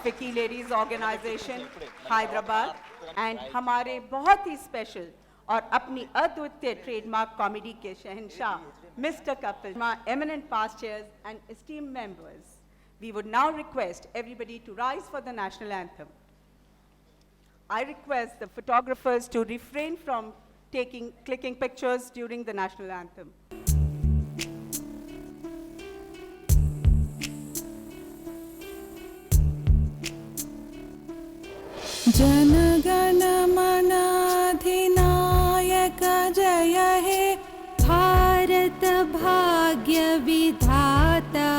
Vicky Ladies Organization, Hyderabad, and हमारे बहुत ही special और अपनी अद्वितीय ट्रेडमार्क कॉमेडी के शहंशाह Mr. Kapil, my eminent past chairs and esteemed members, we would now request everybody to rise for the national anthem. I request the photographers to refrain from clicking pictures during the national anthem. जनगण मन अधिनायक जय हे भारत भाग्य विधाता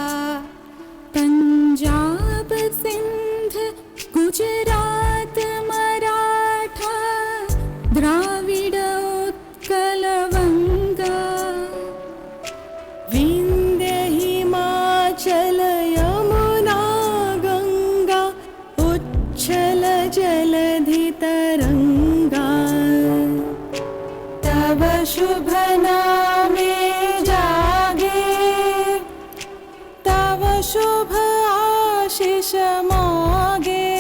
पंजाब सिंध गुजरात मराठा द्राविड उत्कल वंगा विंध्य हिमाचल यमुना गंगा उच्छल जलधि तरंगा तव शुभ नामे जागे तव शुभ आशीष मागे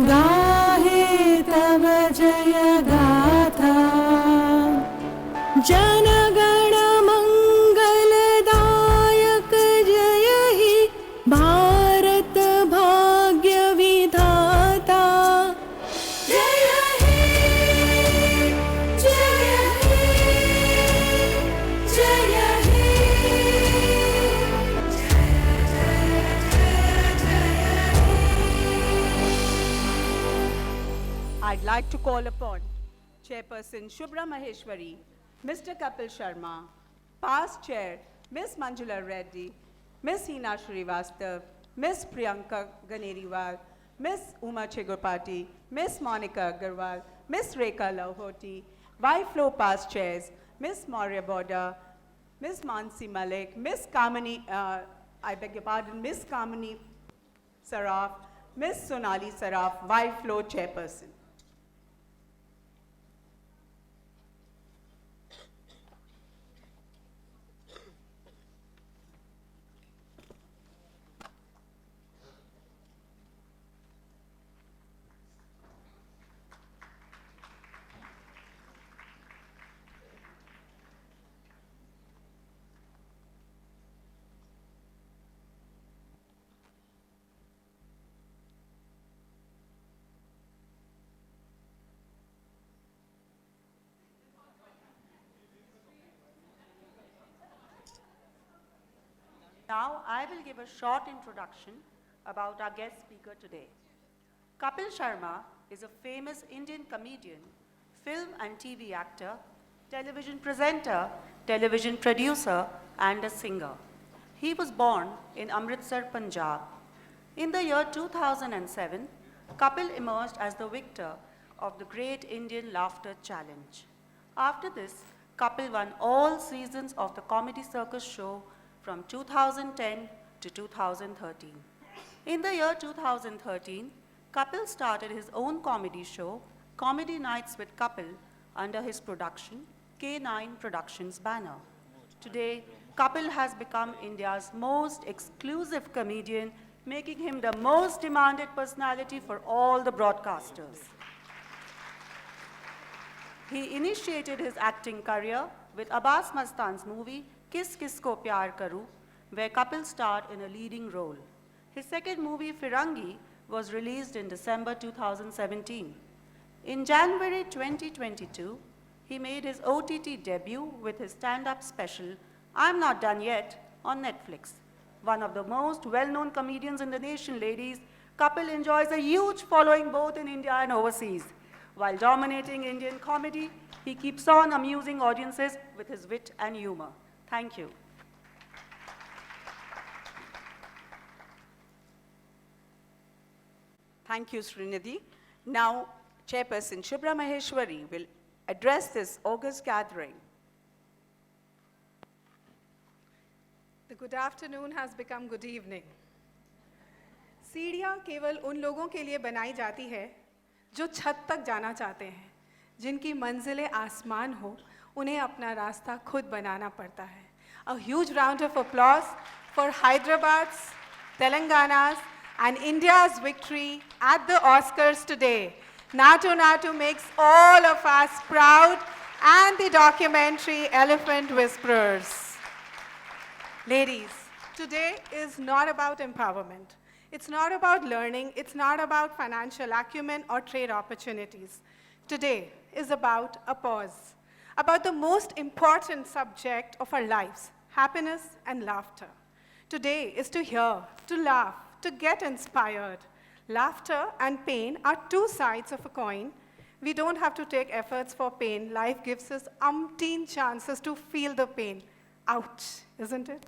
गाहे तव जय गाथा जनगण मंगलदायक जय ही भारत भाग्य विधाता जय हे जय हे जय हे I'd like to call upon Chairperson Shubhra Maheshwari, Mr. Kapil Sharma, past Chair Ms. Manjula Reddy, Ms. Hina Srivastav, Ms. Priyanka Ganeriwal, Ms. Uma Chegopati, Ms. Monica Agarwal, Ms. Rekha Lahoti, Y-Flow past Chairs, Ms. Maurya Boda, Ms. Mansi Malik, Ms. Kamini, Ms. Kamini Saraf, Ms. Sonali Saraf, Y-Flow Chairperson. Now, I will give a short introduction about our guest speaker today. Kapil Sharma is a famous Indian comedian, film and TV actor, television presenter, television producer, and a singer. He was born in Amritsar, Punjab. In the year 2007, Kapil emerged as the victor of the Great Indian Laughter Challenge. After this, Kapil won all seasons of the Comedy Circus show from 2010 to 2013. In the year 2013, Kapil started his own comedy show, Comedy Nights with Kapil, under his production, K9 Productions banner. Today, Kapil has become India's most exclusive comedian, making him the most demanded personality for all the broadcasters. He initiated his acting career with Abbas Mastan's movie, Kis Kis Ko Pyar Karu, where Kapil starred in a leading role. His second movie, Firangi, was released in December 2017. In January 2022, he made his OTT debut with his stand-up special, I'm Not Done Yet, on Netflix. One of the most well-known comedians in the nation, ladies, Kapil enjoys a huge following both in India and overseas. While dominating Indian comedy, he keeps on amusing audiences with his wit and humor. Thank you. Thank you, Srinidhi. Now, Chairperson Shubhra Maheshwari will address this august gathering. The good afternoon has become good evening. सीढ़ियाँ केवल उन लोगों के लिए बनाई जाती है जो छत तक जाना चाहते हैं, जिनकी मंजिलें आसमान हो, उन्हें अपना रास्ता खुद बनाना पड़ता है. A huge round of applause for Hyderabad's, Telangana's and India's victory at the Oscars today. Natu Natu makes all of us proud, and the documentary Elephant Whisperers. Ladies, today is not about empowerment. It's not about learning. It's not about financial acumen or trade opportunities. Today is about a pause, about the most important subject of our lives, happiness and laughter. Today is to hear, to laugh, to get inspired. Laughter and pain are two sides of a coin. We don't have to take efforts for pain. Life gives us umpteen chances to feel the pain. Ouch, isn't it?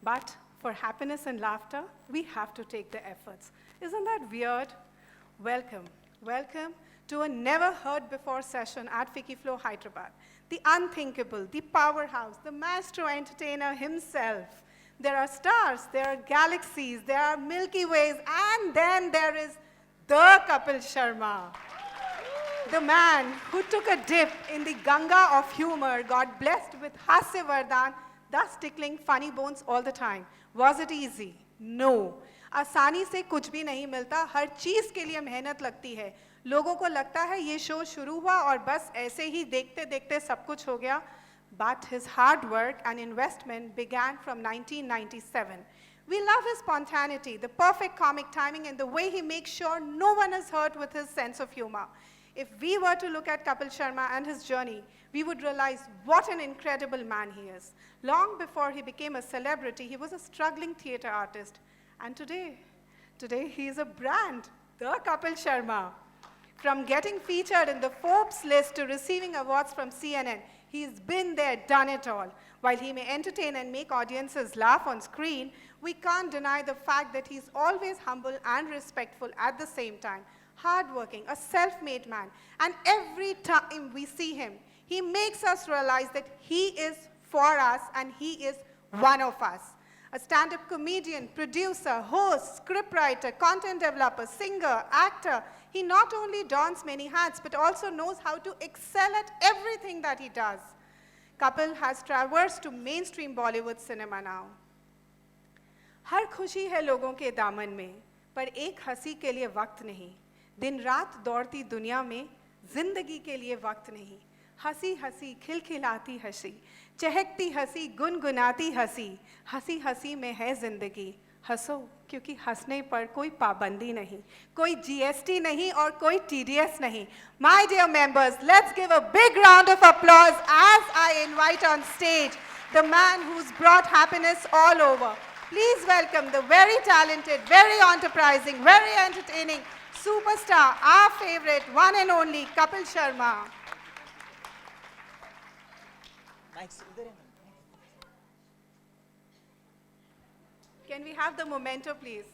But for happiness and laughter, we have to take the efforts. Isn't that weird? Welcome, welcome to a never heard before session at Fiki Flow Hyderabad. The unthinkable, the powerhouse, the maestro entertainer himself. There are stars, there are galaxies, there are Milky Ways, and then there is the Kapil Sharma. The man who took a dip in the Ganga of humor got blessed with Hasya Vardhan, thus tickling funny bones all the time. Was it easy? No. आसानी से कुछ भी नहीं मिलता, हर चीज के लिए मेहनत लगती है. लोगों को लगता है ये शो शुरू हुआ और बस ऐसे ही देखते देखते सब कुछ हो गया. But his hard work and investment began from 1997. We love his spontaneity, the perfect comic timing, and the way he makes sure no one is hurt with his sense of humor. If we were to look at Kapil Sharma and his journey, we would realize what an incredible man he is. Long before he became a celebrity, he was a struggling theater artist. And today he is a brand, the Kapil Sharma. From getting featured in the Forbes list to receiving awards from CNN, he's been there, done it all. While he may entertain and make audiences laugh on screen, we can't deny the fact that he's always humble and respectful at the same time. Hardworking, a self-made man. And every time we see him, he makes us realize that he is for us and he is one of us. A stand-up comedian, producer, host, scriptwriter, content developer, singer, actor. He not only dons many hats, but also knows how to excel at everything that he does. Kapil has traversed to mainstream Bollywood cinema now. हर खुशी है लोगों के दामन में, पर एक हंसी के लिए वक्त नहीं. दिन रात दौड़ती दुनिया में जिंदगी के लिए वक्त नहीं. हंसी हंसी खिलखिलाती हंसी, चहकती हंसी गुनगुनाती हंसी, हंसी हंसी में है जिंदगी. हंसो क्योंकि हंसने पर कोई पाबंदी नहीं, कोई GST नहीं और कोई TDS नहीं. My dear members, let's give a big round of applause as I invite on stage the man who's brought happiness all over. Please welcome the very talented, very enterprising, very entertaining superstar, our favorite, one and only Kapil Sharma. Can we have the memento, please?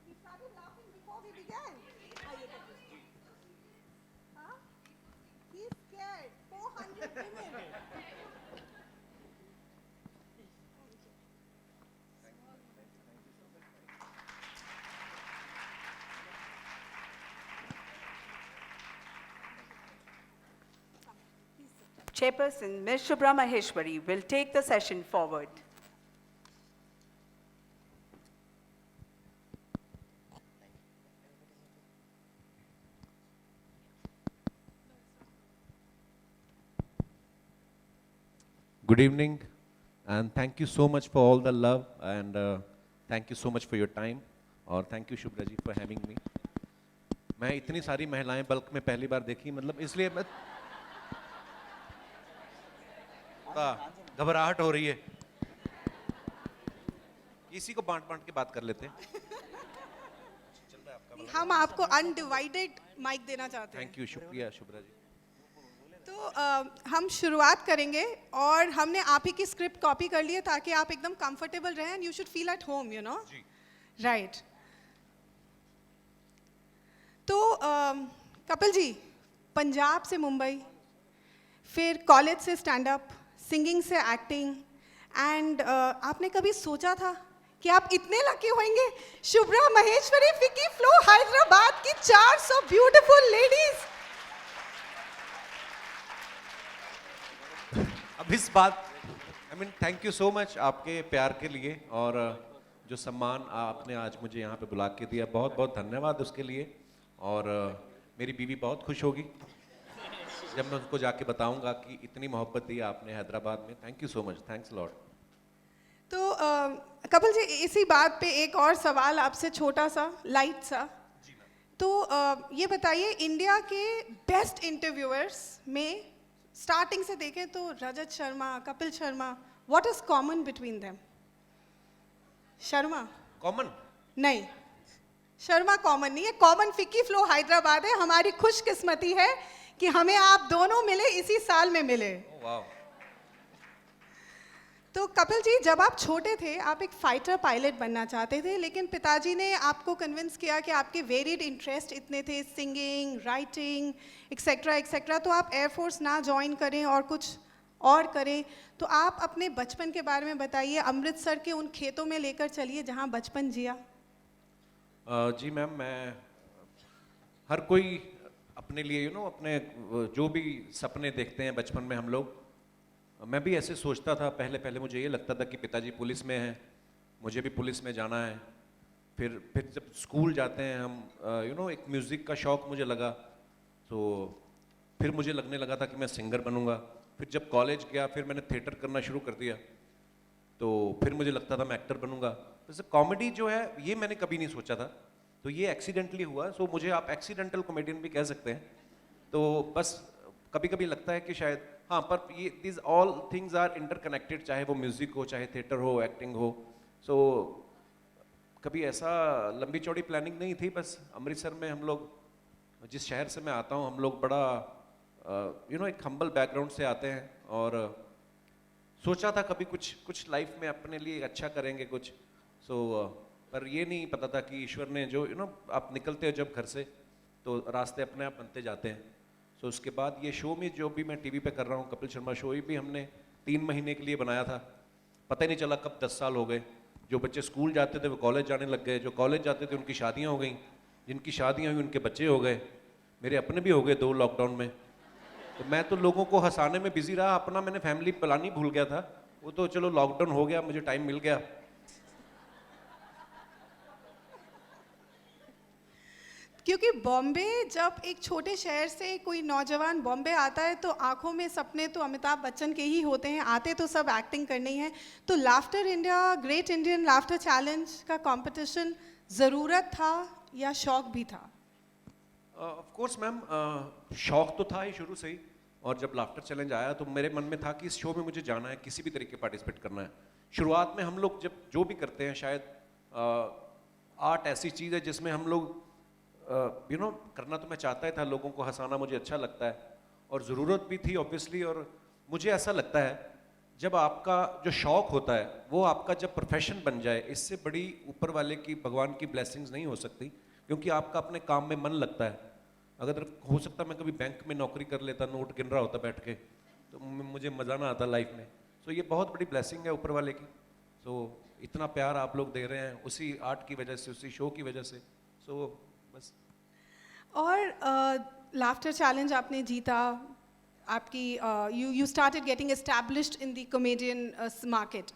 We started laughing before we began. Huh? He's scared. 400 women. Chairperson Ms. Shubhra Maheshwari will take the session forward. Good evening, and thank you so much for all the love, and thank you so much for your time, और thank you Shubhra ji for having me. मैं इतनी सारी महिलाएं bulk में पहली बार देखी, मतलब इसलिए मैं घबराहट हो रही है. इसी को बांट के बात कर लेते हैं. हम आपको अनडिवाइडेड माइक देना चाहते हैं. थैंक यू, शुक्रिया शुभ्रा जी. तो हम शुरुआत करेंगे और हमने आप ही की स्क्रिप्ट कॉपी कर ली है ताकि आप एकदम कंफर्टेबल रहें and you should feel at home, you know. Right. तो कपिल जी, पंजाब से मुंबई, फिर कॉलेज से स्टैंड अप, सिंगिंग से एक्टिंग, एंड आपने कभी सोचा था कि आप इतने लकी होंगे? शुभ्रा महेश्वरी, फिकी फ्लो हैदराबाद की 400 ब्यूटीफुल लेडीज. अब इस बात, I mean, thank you so much आपके प्यार के लिए, और जो सम्मान आपने आज मुझे यहाँ पे बुला के दिया, बहुत बहुत धन्यवाद उसके लिए। और मेरी बीवी बहुत खुश होगी जब मैं उनको जाके बताऊंगा कि इतनी मोहब्बत दी आपने हैदराबाद में। Thank you so much, thanks lot. तो कपिल जी, इसी बात पे एक और सवाल आपसे, छोटा सा, लाइट सा। तो ये बताइए, इंडिया के बेस्ट इंटरव्यूअर्स में स्टार्टिंग से देखें तो Rajat Sharma, Kapil Sharma, what is common between them? Sharma common नहीं, शर्मा कॉमन नहीं है। कॉमन फिक्की फ्लो हैदराबाद है। हमारी खुशकिस्मती है कि हमें आप दोनों मिले, इसी साल में मिले। वाह। तो कपिल जी, जब आप छोटे थे आप एक फाइटर पायलट बनना चाहते थे, लेकिन पिताजी ने आपको कन्विंस किया कि आपके वेरिड इंटरेस्ट इतने थे, सिंगिंग, राइटिंग, एक्सेट्रा एक्सेट्रा, तो आप एयरफोर्स ना ज्वाइन करें और कुछ और करें। तो आप अपने बचपन के बारे में बताइए, अमृतसर के उन खेतों में लेकर चलिए जहां बचपन जिया। जी मैम, मैं हर कोई अपने लिए अपने जो भी सपने देखते हैं बचपन में हम लोग, मैं भी ऐसे सोचता था। पहले मुझे ये लगता था कि पिताजी पुलिस में हैं, मुझे भी पुलिस में जाना है। फिर जब स्कूल जाते हैं हम, एक म्यूज़िक का शौक़ मुझे लगा, तो फिर मुझे लगने लगा था कि मैं सिंगर बनूंगा। फिर जब कॉलेज गया फिर मैंने थिएटर करना शुरू कर दिया, तो फिर मुझे लगता था मैं एक्टर बनूंगा। तो कॉमेडी जो है ये मैंने कभी नहीं सोचा था, तो ये एक्सीडेंटली हुआ। सो मुझे आप एक्सीडेंटल कॉमेडियन भी कह सकते हैं। तो बस कभी कभी लगता है कि शायद हाँ, पर ये this all things are interconnected, चाहे वो म्यूज़िक हो, चाहे थिएटर हो, एक्टिंग हो। सो कभी ऐसा लंबी चौड़ी प्लानिंग नहीं थी। बस अमृतसर में हम लोग, जिस शहर से मैं आता हूँ, हम लोग बड़ा एक हम्बल बैकग्राउंड से आते हैं, और सोचा था कभी कुछ लाइफ में अपने लिए अच्छा करेंगे कुछ। पर ये नहीं पता था कि ईश्वर ने जो आप निकलते हो जब घर से, तो रास्ते अपने आप बनते जाते हैं। सो उसके बाद ये शो में जो भी मैं टीवी पे कर रहा हूँ, कपिल शर्मा शो, ये भी हमने 3 महीने के लिए बनाया था। पता ही नहीं चला कब 10 साल हो गए। जो बच्चे स्कूल जाते थे वो कॉलेज जाने लग गए, जो कॉलेज जाते थे उनकी शादियाँ हो गई, जिनकी शादियाँ हुई उनके बच्चे हो गए, मेरे अपने भी हो गए 2 लॉकडाउन में। तो मैं तो लोगों को हंसाने में बिजी रहा, अपना मैंने फैमिली प्लान ही भूल गया था। वो तो चलो लॉकडाउन हो गया, मुझे टाइम मिल गया। क्योंकि बॉम्बे, जब एक छोटे शहर से कोई नौजवान बॉम्बे आता है तो आंखों में सपने तो अमिताभ बच्चन के ही होते हैं, आते तो सब एक्टिंग करनी है। तो laughter India, great Indian laughter challenge का कंपटीशन ज़रूरत था या शौक भी था? ऑफ कोर्स मैम, शौक तो था ही शुरू से ही। और जब लाफ्टर चैलेंज आया तो मेरे मन में था कि इस शो में मुझे जाना है, किसी भी तरीके पार्टिसिपेट करना है। शुरुआत में हम लोग जब जो भी करते हैं, शायद आर्ट ऐसी चीज़ है जिसमें हम लोग करना तो मैं चाहता ही था, लोगों को हंसाना मुझे अच्छा लगता है, और ज़रूरत भी थी ऑब्वियसली। और मुझे ऐसा लगता है जब आपका जो शौक़ होता है वो आपका जब प्रोफेशन बन जाए, इससे बड़ी ऊपर वाले की, भगवान की ब्लेसिंग्स नहीं हो सकती, क्योंकि आपका अपने काम में मन लगता है। अगर हो सकता मैं कभी बैंक में नौकरी कर लेता, नोट गिन रहा होता बैठ के, तो मुझे मज़ा ना आता लाइफ में। सो ये बहुत बड़ी ब्लेसिंग है ऊपर वाले की। सो इतना प्यार आप लोग दे रहे हैं उसी आर्ट की वजह से, उसी शो की वजह से। सो बस। और लाफ्टर चैलेंज आपने जीता, आपकी you started getting established in the comedian market.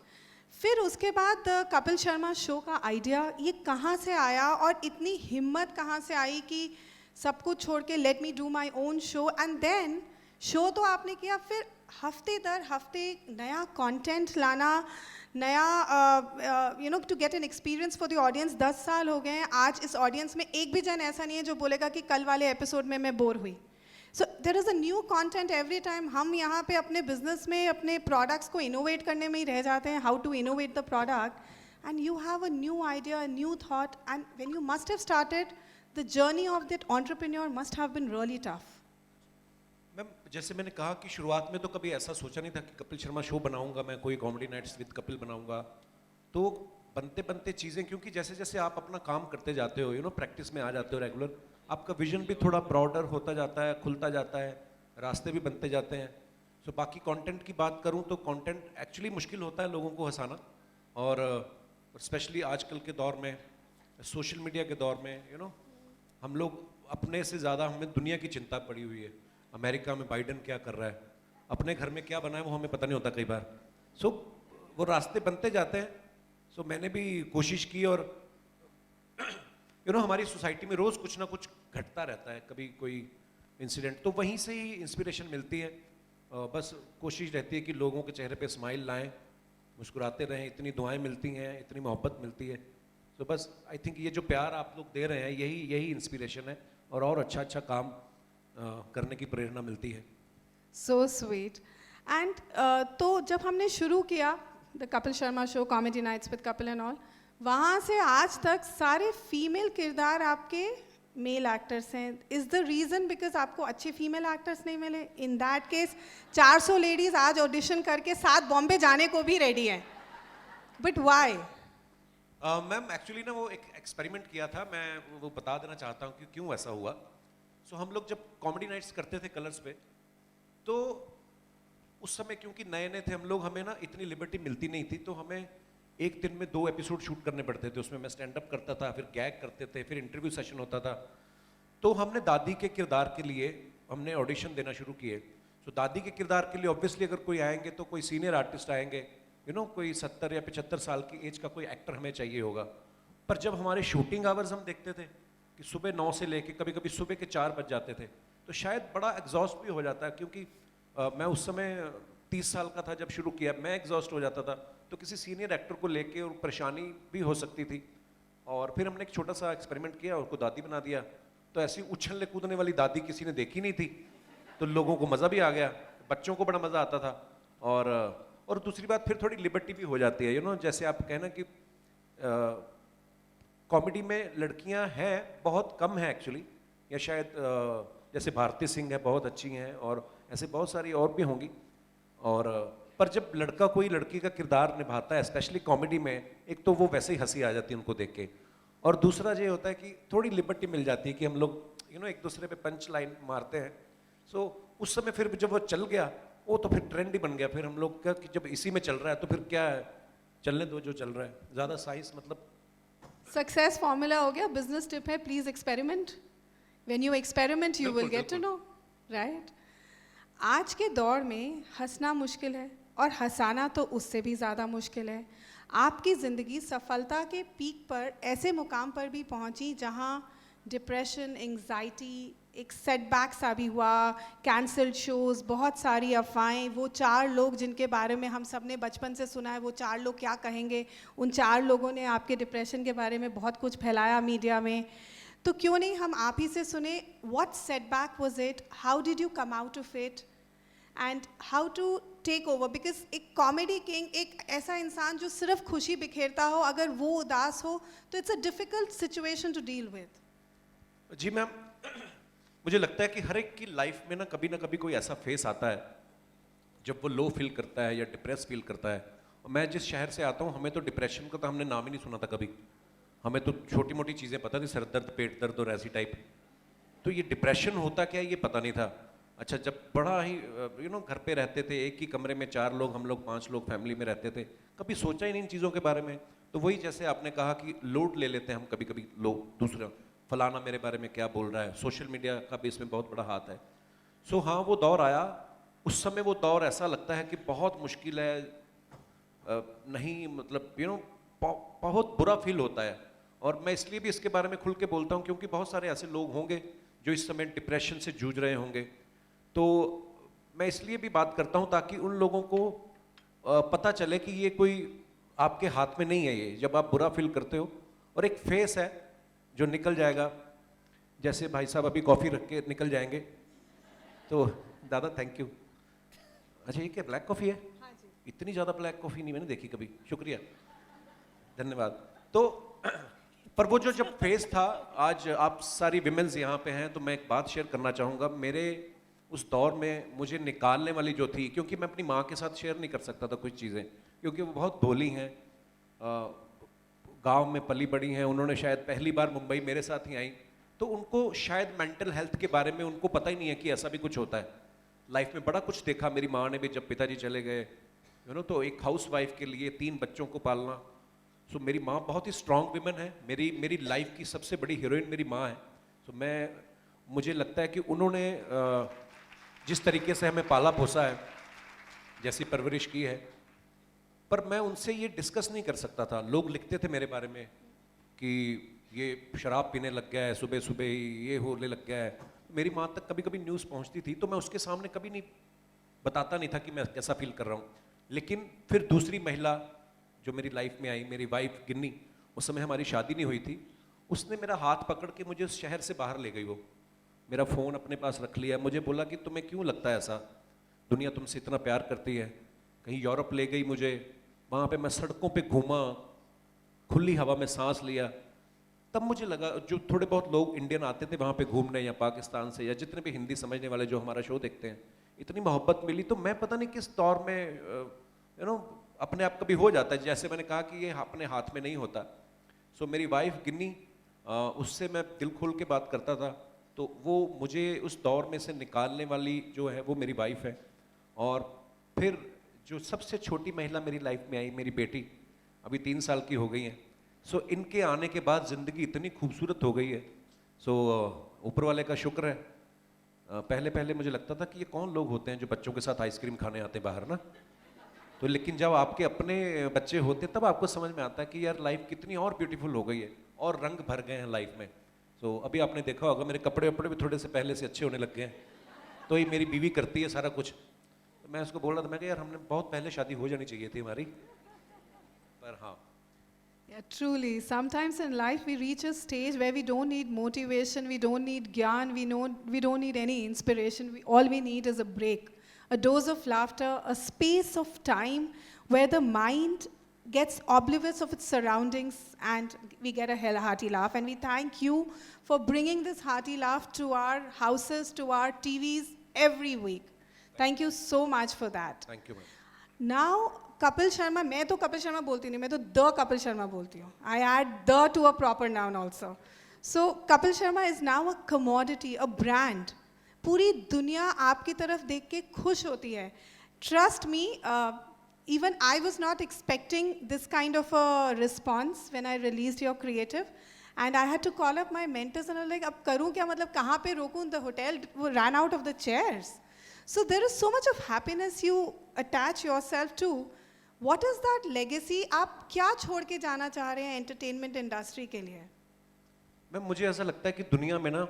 फिर उसके बाद कपिल शर्मा शो का आइडिया ये कहाँ से आया, और इतनी हिम्मत कहाँ से आई कि सब कुछ छोड़ के let me do my own show? And then show तो आपने किया, फिर हफ्ते दर हफ्ते नया कंटेंट लाना, नया to get an experience for the audience. 10 साल हो गए हैं, आज इस ऑडियंस में एक भी जन ऐसा नहीं है जो बोलेगा कि कल वाले एपिसोड में मैं बोर हुई। So there is a new content every time. हम यहाँ पे अपने बिजनेस में अपने प्रोडक्ट्स को इनोवेट करने में ही रह जाते हैं, how to innovate the product, and you have a new idea, a new thought, and when you must have started, the journey of that entrepreneur must have been really tough. Ma'am, जैसे मैंने कहा कि शुरुआत में तो कभी ऐसा सोचा नहीं था कि कपिल शर्मा शो बनाऊंगा मैं, कोई कॉमेडी नाइट्स विद कपिल बनाऊंगा। तो बनते बनते चीज़ें, क्योंकि जैसे जैसे आप अपना काम करते जाते हो, प्रैक्टिस में आ जाते हो रेगुलर, आपका विजन भी थोड़ा ब्रॉडर होता जाता है, खुलता जाता है, रास्ते भी बनते जाते हैं। सो बाकी कंटेंट की बात करूं तो कंटेंट एक्चुअली मुश्किल होता है लोगों को हंसाना, और स्पेशली आजकल के दौर में, सोशल मीडिया के दौर में, हम लोग अपने से ज़्यादा, हमें दुनिया की चिंता पड़ी हुई है। अमेरिका में बाइडन क्या कर रहा है, अपने घर में क्या बना है वो हमें पता नहीं होता कई बार। सो वो रास्ते बनते जाते हैं। सो मैंने भी कोशिश की और हमारी सोसाइटी में रोज़ कुछ ना कुछ घटता रहता है, कभी कोई इंसिडेंट, तो वहीं से ही इंस्पिरेशन मिलती है। बस कोशिश रहती है कि लोगों के चेहरे पे स्माइल लाएं, मुस्कुराते रहें, इतनी दुआएं मिलती हैं, इतनी मोहब्बत मिलती है। तो बस आई थिंक ये जो प्यार आप लोग दे रहे हैं यही इंस्पिरेशन है और अच्छा काम करने की प्रेरणा मिलती है। So sweet. And तो जब हमने शुरू किया the Kapil Sharma show, comedy nights with Kapil and all, वहाँ से आज तक सारे फीमेल किरदार आपके मेल एक्टर्स हैं। इज़ द रीज़न बिकॉज आपको अच्छे फीमेल एक्टर्स नहीं मिले? इन दैट केस 400 लेडीज़ आज ऑडिशन करके 7 बॉम्बे जाने को भी रेडी हैं, बट वाई? मैम एक्चुअली ना वो एक एक्सपेरिमेंट किया था, मैं वो बता देना चाहता हूँ कि क्यों ऐसा हुआ। सो हम लोग जब कॉमेडी नाइट्स करते थे कलर्स पे, तो उस समय क्योंकि नए नए थे हम लोग, हमें ना इतनी लिबर्टी मिलती नहीं थी, तो हमें एक दिन में 2 एपिसोड शूट करने पड़ते थे। उसमें मैं स्टैंड अप करता था, फिर गैग करते थे, फिर इंटरव्यू सेशन होता था। तो हमने दादी के किरदार के लिए हमने ऑडिशन देना शुरू किए। तो दादी के किरदार के लिए ऑब्वियसली अगर कोई आएंगे तो कोई सीनियर आर्टिस्ट आएंगे, कोई 70 या 75 साल की एज का कोई एक्टर हमें चाहिए होगा। पर जब हमारे शूटिंग आवर्स हम देखते थे कि सुबह 9 से लेके कभी कभी सुबह के 4 बज जाते थे, तो शायद बड़ा एग्जॉस्ट भी हो जाता है, क्योंकि मैं उस समय 30 साल का था जब शुरू किया, मैं एग्जॉस्ट हो जाता था, तो किसी सीनियर एक्टर को लेके और परेशानी भी हो सकती थी। और फिर हमने एक छोटा सा एक्सपेरिमेंट किया और उसको दादी बना दिया। तो ऐसी उछलने कूदने वाली दादी किसी ने देखी नहीं थी, तो लोगों को मज़ा भी आ गया, बच्चों को बड़ा मज़ा आता था। और दूसरी बात फिर थोड़ी लिबर्टी भी हो जाती है, जैसे आप कहना कि कॉमेडी में लड़कियां हैं बहुत कम है एक्चुअली, या शायद जैसे भारती सिंह है बहुत अच्छी हैं, और ऐसे बहुत सारी और भी होंगी। और पर जब लड़का कोई लड़की का किरदार निभाता है स्पेशली कॉमेडी में, एक तो वो वैसे ही हंसी आ जाती है उनको देख के, और दूसरा ये होता है कि थोड़ी लिबर्टी मिल जाती है कि हम लोग एक दूसरे पे पंच लाइन मारते हैं। सो उस समय फिर जब वो चल गया, वो तो फिर ट्रेंड ही बन गया। फिर हम लोग का कि जब इसी में चल रहा है तो फिर क्या है, चलने दो जो चल रहा है, ज़्यादा साइंस मतलब। सक्सेस फॉर्मूला हो गया, बिजनेस टिप है, please experiment. When you experiment you will get to know, right? आज के दौर में हंसना मुश्किल है और हंसाना तो उससे भी ज़्यादा मुश्किल है। आपकी ज़िंदगी सफलता के पीक पर ऐसे मुकाम पर भी पहुंची जहां डिप्रेशन, एंग्जाइटी, एक सेटबैक सा भी हुआ, कैंसल्ड शोज़, बहुत सारी अफवाहें, वो 4 लोग जिनके बारे में हम सब ने बचपन से सुना है, वो 4 लोग क्या कहेंगे, उन 4 लोगों ने आपके डिप्रेशन के बारे में बहुत कुछ फैलाया मीडिया में। तो क्यों नहीं हम आप ही से सुने, what setback was it, how did you come out of it and how to take over? Because एक कॉमेडी किंग, एक ऐसा इंसान जो सिर्फ खुशी बिखेरता हो, अगर वो उदास हो तो it's a difficult situation to deal with. जी मैम, मुझे लगता है कि हर एक की लाइफ में ना कभी कोई ऐसा फेस आता है जब वो लो फील करता है या डिप्रेस फील करता है। और मैं जिस शहर से आता हूँ, हमें तो डिप्रेशन का तो हमने नाम ही नहीं सुना था कभी। हमें तो छोटी मोटी चीज़ें पता थी, सर दर्द, पेट दर्द और ऐसी टाइप। तो ये डिप्रेशन होता क्या है ये पता नहीं था। अच्छा, जब बड़ा ही घर पे रहते थे, एक ही कमरे में 4 लोग, हम लोग 5 लोग फैमिली में रहते थे, कभी सोचा ही नहीं इन चीज़ों के बारे में। तो वही जैसे आपने कहा कि लोड ले लेते हैं हम कभी लोग दूसरा, फलाना मेरे बारे में क्या बोल रहा है, सोशल मीडिया का भी इसमें बहुत बड़ा हाथ है। सो हाँ, वो दौर आया, उस समय वो दौर ऐसा लगता है कि बहुत मुश्किल है, नहीं मतलब बहुत बुरा फील होता है। और मैं इसलिए भी इसके बारे में खुल के बोलता हूँ क्योंकि बहुत सारे ऐसे लोग होंगे जो इस समय डिप्रेशन से जूझ रहे होंगे। तो मैं इसलिए भी बात करता हूँ ताकि उन लोगों को पता चले कि ये कोई आपके हाथ में नहीं है। ये जब आप बुरा फील करते हो, और एक फेस है जो निकल जाएगा, जैसे भाई साहब अभी कॉफ़ी रख के निकल जाएंगे। तो दादा थैंक यू। अच्छा, ये क्या ब्लैक कॉफ़ी है? हाँ जी। इतनी ज़्यादा ब्लैक कॉफ़ी नहीं मैंने देखी कभी, शुक्रिया, धन्यवाद। तो पर वो जो जब फेस था, आज आप सारी विमेंस यहाँ पे हैं, तो मैं एक बात शेयर करना चाहूँगा। मेरे उस दौर में मुझे निकालने वाली जो थी, क्योंकि मैं अपनी माँ के साथ शेयर नहीं कर सकता था कुछ चीज़ें, क्योंकि वो बहुत भोली हैं, गांव में पली बड़ी हैं, उन्होंने शायद पहली बार मुंबई मेरे साथ ही आई, तो उनको शायद मेंटल हेल्थ के बारे में उनको पता ही नहीं है कि ऐसा भी कुछ होता है। लाइफ में बड़ा कुछ देखा मेरी माँ ने भी, जब पिताजी चले गए तो एक हाउस वाइफ के लिए 3 बच्चों को पालना। सो मेरी माँ बहुत ही स्ट्रॉन्ग विमन है, मेरी लाइफ की सबसे बड़ी हीरोइन मेरी माँ है। तो मुझे लगता है कि उन्होंने जिस तरीके से हमें पाला पोसा है, जैसी परवरिश की है, पर मैं उनसे ये डिस्कस नहीं कर सकता था। लोग लिखते थे मेरे बारे में कि ये शराब पीने लग गया है, सुबह सुबह ही ये होने लग गया है। मेरी माँ तक कभी कभी न्यूज़ पहुँचती थी तो मैं उसके सामने कभी नहीं बताता नहीं था कि मैं कैसा फील कर रहा हूँ। लेकिन फिर दूसरी महिला जो मेरी लाइफ में आई, मेरी वाइफ गिन्नी, उस समय हमारी शादी नहीं हुई थी, उसने मेरा हाथ पकड़ के मुझे उस शहर से बाहर ले गई। वो मेरा फ़ोन अपने पास रख लिया, मुझे बोला कि तुम्हें क्यों लगता है ऐसा, दुनिया तुमसे इतना प्यार करती है। कहीं यूरोप ले गई मुझे, वहाँ पे मैं सड़कों पे घूमा, खुली हवा में सांस लिया। तब मुझे लगा, जो थोड़े बहुत लोग इंडियन आते थे वहाँ पे घूमने या पाकिस्तान से या जितने भी हिंदी समझने वाले जो हमारा शो देखते हैं, इतनी मोहब्बत मिली। तो मैं पता नहीं किस दौर में अपने आप कभी हो जाता है। जैसे मैंने कहा कि ये अपने हाथ में नहीं होता। सो मेरी वाइफ गिन्नी, उससे मैं दिल खोल के बात करता था, तो वो मुझे उस दौर में से निकालने वाली जो है वो मेरी वाइफ है। और फिर जो सबसे छोटी महिला मेरी लाइफ में आई, मेरी बेटी, अभी 3 साल की हो गई है। सो इनके आने के बाद ज़िंदगी इतनी खूबसूरत हो गई है। सो ऊपर वाले का शुक्र है। पहले पहले मुझे लगता था कि ये कौन लोग होते हैं जो बच्चों के साथ आइसक्रीम खाने आते हैं बाहर ना, तो लेकिन जब आपके अपने बच्चे होते तब आपको समझ में आता है कि यार लाइफ कितनी और ब्यूटीफुल हो गई है और रंग भर गए हैं लाइफ में। सो अभी आपने देखा होगा मेरे कपड़े वपड़े भी थोड़े से पहले से अच्छे होने लग गए हैं। तो ये मेरी बीवी करती है सारा कुछ। तो मैं उसको बोल रहा था, मैं कहा यार हमने बहुत पहले शादी हो जानी चाहिए थी हमारी, पर हाँ। Yeah, truly. Sometimes in life we reach a stage where we don't need motivation, we don't need gyan, we don't need any inspiration. All we need is a break, a dose of laughter, a space of time where the mind gets oblivious of its surroundings and we get a hearty laugh. And we thank you for bringing this hearty laugh to our houses, to our TVs every week. Thank you so much for that. Thank you ma'am. Now, Kapil Sharma, मैं तो कपिल शर्मा बोलती नहीं, मैं तो the Kapil Sharma बोलती हूँ. I add the to a proper noun also. So, Kapil Sharma is now a commodity, a brand. पूरी दुनिया आपकी तरफ देख के खुश होती है. Trust me, even I was not expecting this kind of a response when I released your creative. And I had to call up my mentors and I was like, अब करूँ क्या, मतलब कहाँ पे रोकूँ? The hotel ran out of the chairs. So there is so much of happiness you attach yourself to. What is that legacy? आप क्या छोड़ के जाना चाह रहे हैं entertainment industry के लिए? मैम मुझे ऐसा लगता है कि दुनिया में ना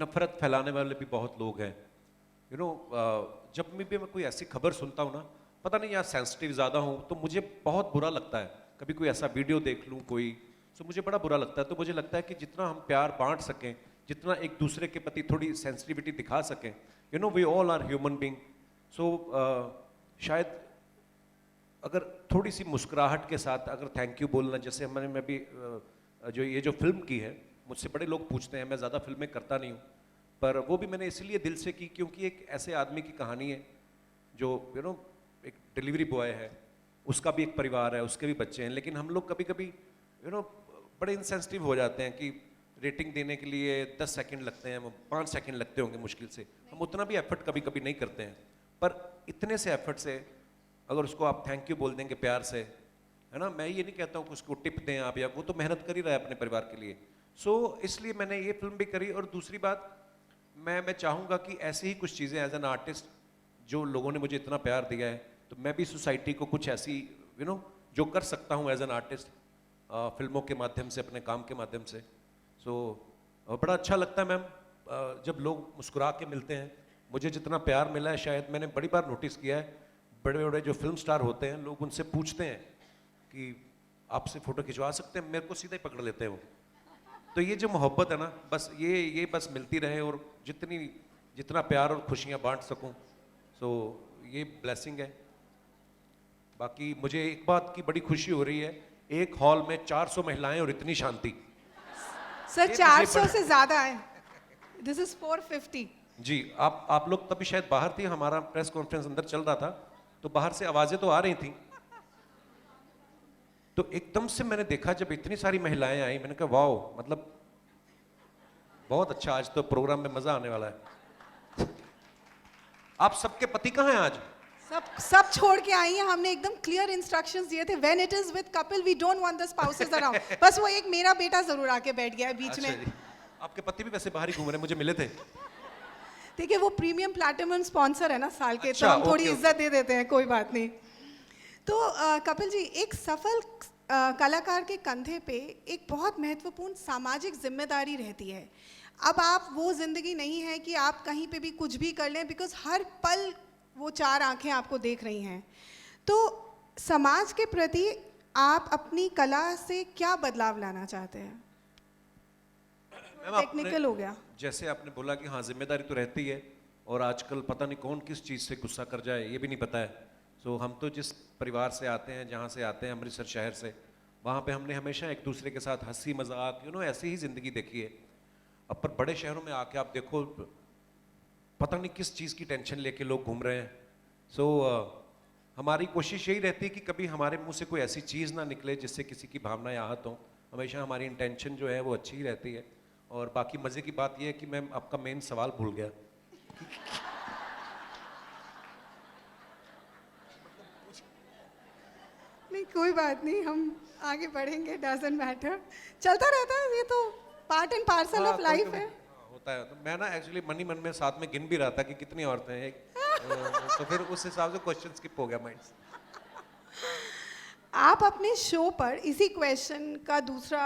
नफरत फैलाने वाले भी बहुत लोग हैं। जब भी मैं कोई ऐसी खबर सुनता हूँ ना, पता नहीं यार सेंसिटिव ज़्यादा हूँ तो मुझे बहुत बुरा लगता है। कभी कोई ऐसा वीडियो देख लूँ कोई, तो मुझे बड़ा बुरा लगता है। तो मुझे लगता है कि जितना हम प्यार बांट सकें, जितना एक दूसरे के प्रति थोड़ी सेंसिटिविटी दिखा सकें, we all are human being. So शायद अगर थोड़ी सी मुस्कुराहट के साथ अगर थैंक यू बोलना, जैसे मैं भी जो ये जो फिल्म की है, मुझसे बड़े लोग पूछते हैं, मैं ज़्यादा फिल्में करता नहीं हूँ, पर वो भी मैंने इसलिए दिल से की क्योंकि एक ऐसे आदमी की कहानी है जो एक डिलीवरी बॉय है, उसका भी एक परिवार है, उसके भी बच्चे हैं, लेकिन हम लोग कभी कभी बड़े इंसेंसिटिव हो जाते हैं कि रेटिंग देने के लिए 10 सेकंड लगते हैं, 5 सेकंड लगते होंगे मुश्किल से, हम उतना भी एफर्ट कभी कभी नहीं करते हैं। पर इतने से एफर्ट से अगर उसको आप थैंक यू बोल देंगे प्यार से, है ना, मैं ये नहीं कहता हूँ कि उसको टिप दें आप, या वो तो मेहनत कर ही रहा है अपने परिवार के लिए। सो इसलिए मैंने ये फिल्म भी करी। और दूसरी बात, मैं चाहूँगा कि ऐसे ही कुछ चीज़ें एज एन आर्टिस्ट, जो लोगों ने मुझे इतना प्यार दिया है, तो मैं भी सोसाइटी को कुछ ऐसी जो कर सकता हूँ एज एन आर्टिस्ट, फिल्मों के माध्यम से, अपने काम के माध्यम से। सो बड़ा अच्छा लगता है मैम जब लोग मुस्कुरा के मिलते हैं। मुझे जितना प्यार मिला है, शायद मैंने बड़ी बार नोटिस किया है, बड़े बड़े जो फिल्म स्टार होते हैं, लोग उनसे पूछते हैं कि आपसे फ़ोटो खिंचवा सकते हैं, मेरे को सीधा ही पकड़ लेते हैं वो। तो ये जो मोहब्बत है ना, बस ये बस मिलती रहे, और जितना प्यार और खुशियाँ बांट सकूं, सो ये ब्लेसिंग है। बाकी मुझे एक बात की बड़ी खुशी हो रही है, एक हॉल में 400 महिलाएं और इतनी शांति। सर 400 से ज़्यादा है, दिस इज 450। जी, आप लोग तभी शायद बाहर थी, हमारा प्रेस कॉन्फ्रेंस अंदर चल रहा था, तो बाहर से आवाज़ें तो आ रही थी। तो एकदम से मैंने देखा जब इतनी सारी महिलाएं आई, मैंने कहा वाओ, मतलब बहुत अच्छा, आज तो प्रोग्राम में मजा आने वाला है। आप सबके पति कहाँ हैं आज? सब छोड़ के आई हैं। हमने एकदम क्लियर इंस्ट्रक्शंस दिए थे, when it is with Kapil we don't want the spouses around. बस वो एक मेरा बेटा जरूर आके बैठ गया है बीच अच्छा में। जी। आपके पति भी वैसे बाहर ही घूम रहे हैं, मुझे मिले थे। देखिए वो प्रीमियम प्लैटिनम स्पॉन्सर है ना साल के, अच्छा, तो हम थोड़ी ओके, इज्जत दे देते हैं, कोई बात नहीं। तो कपिल जी, एक सफल कलाकार के कंधे पे एक बहुत महत्वपूर्ण सामाजिक जिम्मेदारी रहती है। अब आप वो ज़िंदगी नहीं है कि आप कहीं पे भी कुछ भी कर लें, बिकॉज हर पल वो चार आंखें आपको देख रही हैं। तो समाज के प्रति आप अपनी कला से क्या बदलाव लाना चाहते हैं? मैम, टेक्निकल हो गया। जैसे आपने बोला कि हाँ जिम्मेदारी तो रहती है, और आजकल पता नहीं कौन किस चीज़ से गुस्सा कर जाए ये भी नहीं पता है। सो हम तो जिस परिवार से आते हैं, जहाँ से आते हैं, अमृतसर शहर से, वहाँ पे हमने हमेशा एक दूसरे के साथ हंसी मजाक ऐसी ही ज़िंदगी देखी है। अब पर बड़े शहरों में आके आप देखो, पता नहीं किस चीज़ की टेंशन लेके लोग घूम रहे हैं। सो हमारी कोशिश यही रहती है कि कभी हमारे मुंह से कोई ऐसी चीज़ ना निकले जिससे किसी की भावनाएं आहत हों। हमेशा हमारी इंटेंशन जो है वो अच्छी ही रहती है। और बाकी मज़े की बात यह है कि मैं आपका मेन सवाल भूल गया। नहीं, कोई बात नहीं, हम आगे बढ़ेंगे, डजंट मैटर, चलता रहता है, ये तो part and parcel of life है। होता है। तो मैं ना एक्चुअली मन ही मन में साथ में गिन भी रहा था कि कितनी औरतें हैं। तो फिर उस हिसाब से क्वेश्चन स्किप हो गया माइंड से। आप अपने शो पर, इसी क्वेश्चन का दूसरा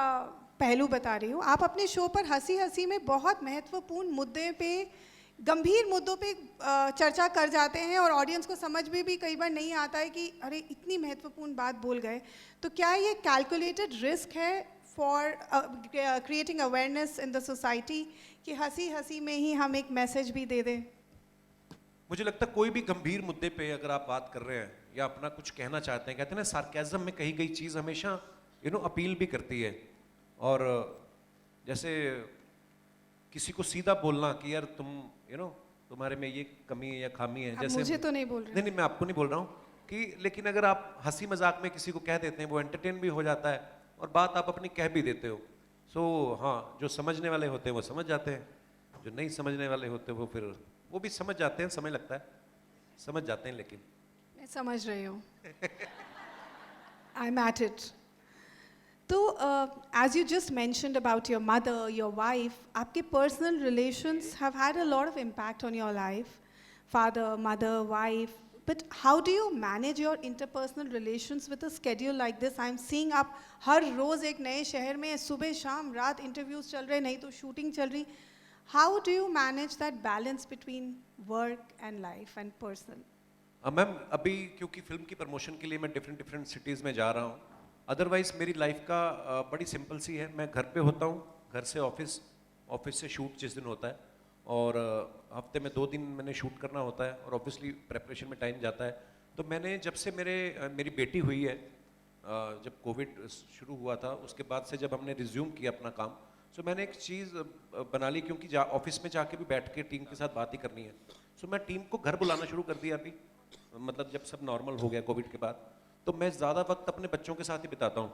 पहलू बता रही हूँ, आप अपने शो पर हंसी हंसी में बहुत महत्वपूर्ण मुद्दे पे, गंभीर मुद्दों पे चर्चा कर जाते हैं, और ऑडियंस को समझ में भी कई बार नहीं आता है कि अरे इतनी महत्वपूर्ण बात बोल गए। तो क्या ये कैलकुलेटेड रिस्क है for creating awareness in the society कि हंसी हंसी में ही हम एक मैसेज भी दे दें? मुझे लगता है कोई भी गंभीर मुद्दे पे अगर आप बात कर रहे हैं या अपना कुछ कहना चाहते हैं, कहते हैं ना सार्केज्म में कही गई चीज़ हमेशा अपील भी करती है। और जैसे किसी को सीधा बोलना कि यार तुम तुम्हारे में ये कमी है या खामी है, जैसे मुझे तो नहीं बोल रहे। नहीं, मैं आपको नहीं बोल रहा हूँ कि, लेकिन अगर आप हंसी मजाक में किसी को कह देते हैं, वो एंटरटेन भी हो जाता है और बात आप अपनी कह भी देते हो। सो हाँ, जो समझने वाले होते हैं वो समझ जाते हैं, जो नहीं समझने वाले होते हैं वो फिर वो भी समझ जाते हैं, समय लगता है, समझ जाते हैं। लेकिन मैं समझ रही हूँ, आई एम एट इट। तो as you just mentioned about your mother, your wife, आपके personal relations have had a lot of impact on your life, father, mother, wife. But how do you manage your interpersonal relations with a schedule like this? I'm seeing आप हर रोज़ एक नए शहर में, सुबह शाम रात interviews चल रहे, नहीं तो shooting चल रही. How do you manage that balance between work and life and personal? Ma'am, अभी क्योंकि फिल्म की प्रमोशन के लिए मैं डिफरेंट सिटीज़ में जा रहा हूँ, अदरवाइज़ मेरी लाइफ का बड़ी सिंपल सी है। मैं घर पे होता हूँ, घर से ऑफिस, ऑफिस से शूट जिस दिन होता है, और हफ्ते में 2 दिन मैंने शूट करना होता है, और ऑब्वियसली प्रेपरेशन में टाइम जाता है। तो मैंने जब से मेरी बेटी हुई है, जब कोविड शुरू हुआ था उसके बाद से जब हमने रिज्यूम किया अपना काम, सो मैंने एक चीज़ बना ली, क्योंकि ऑफिस में जाके भी बैठ के टीम के साथ बात ही करनी है। सो मैं टीम को घर बुलाना शुरू कर दिया अभी, मतलब जब सब नॉर्मल हो गया कोविड के बाद। तो मैं ज़्यादा वक्त अपने बच्चों के साथ ही बिताता हूँ,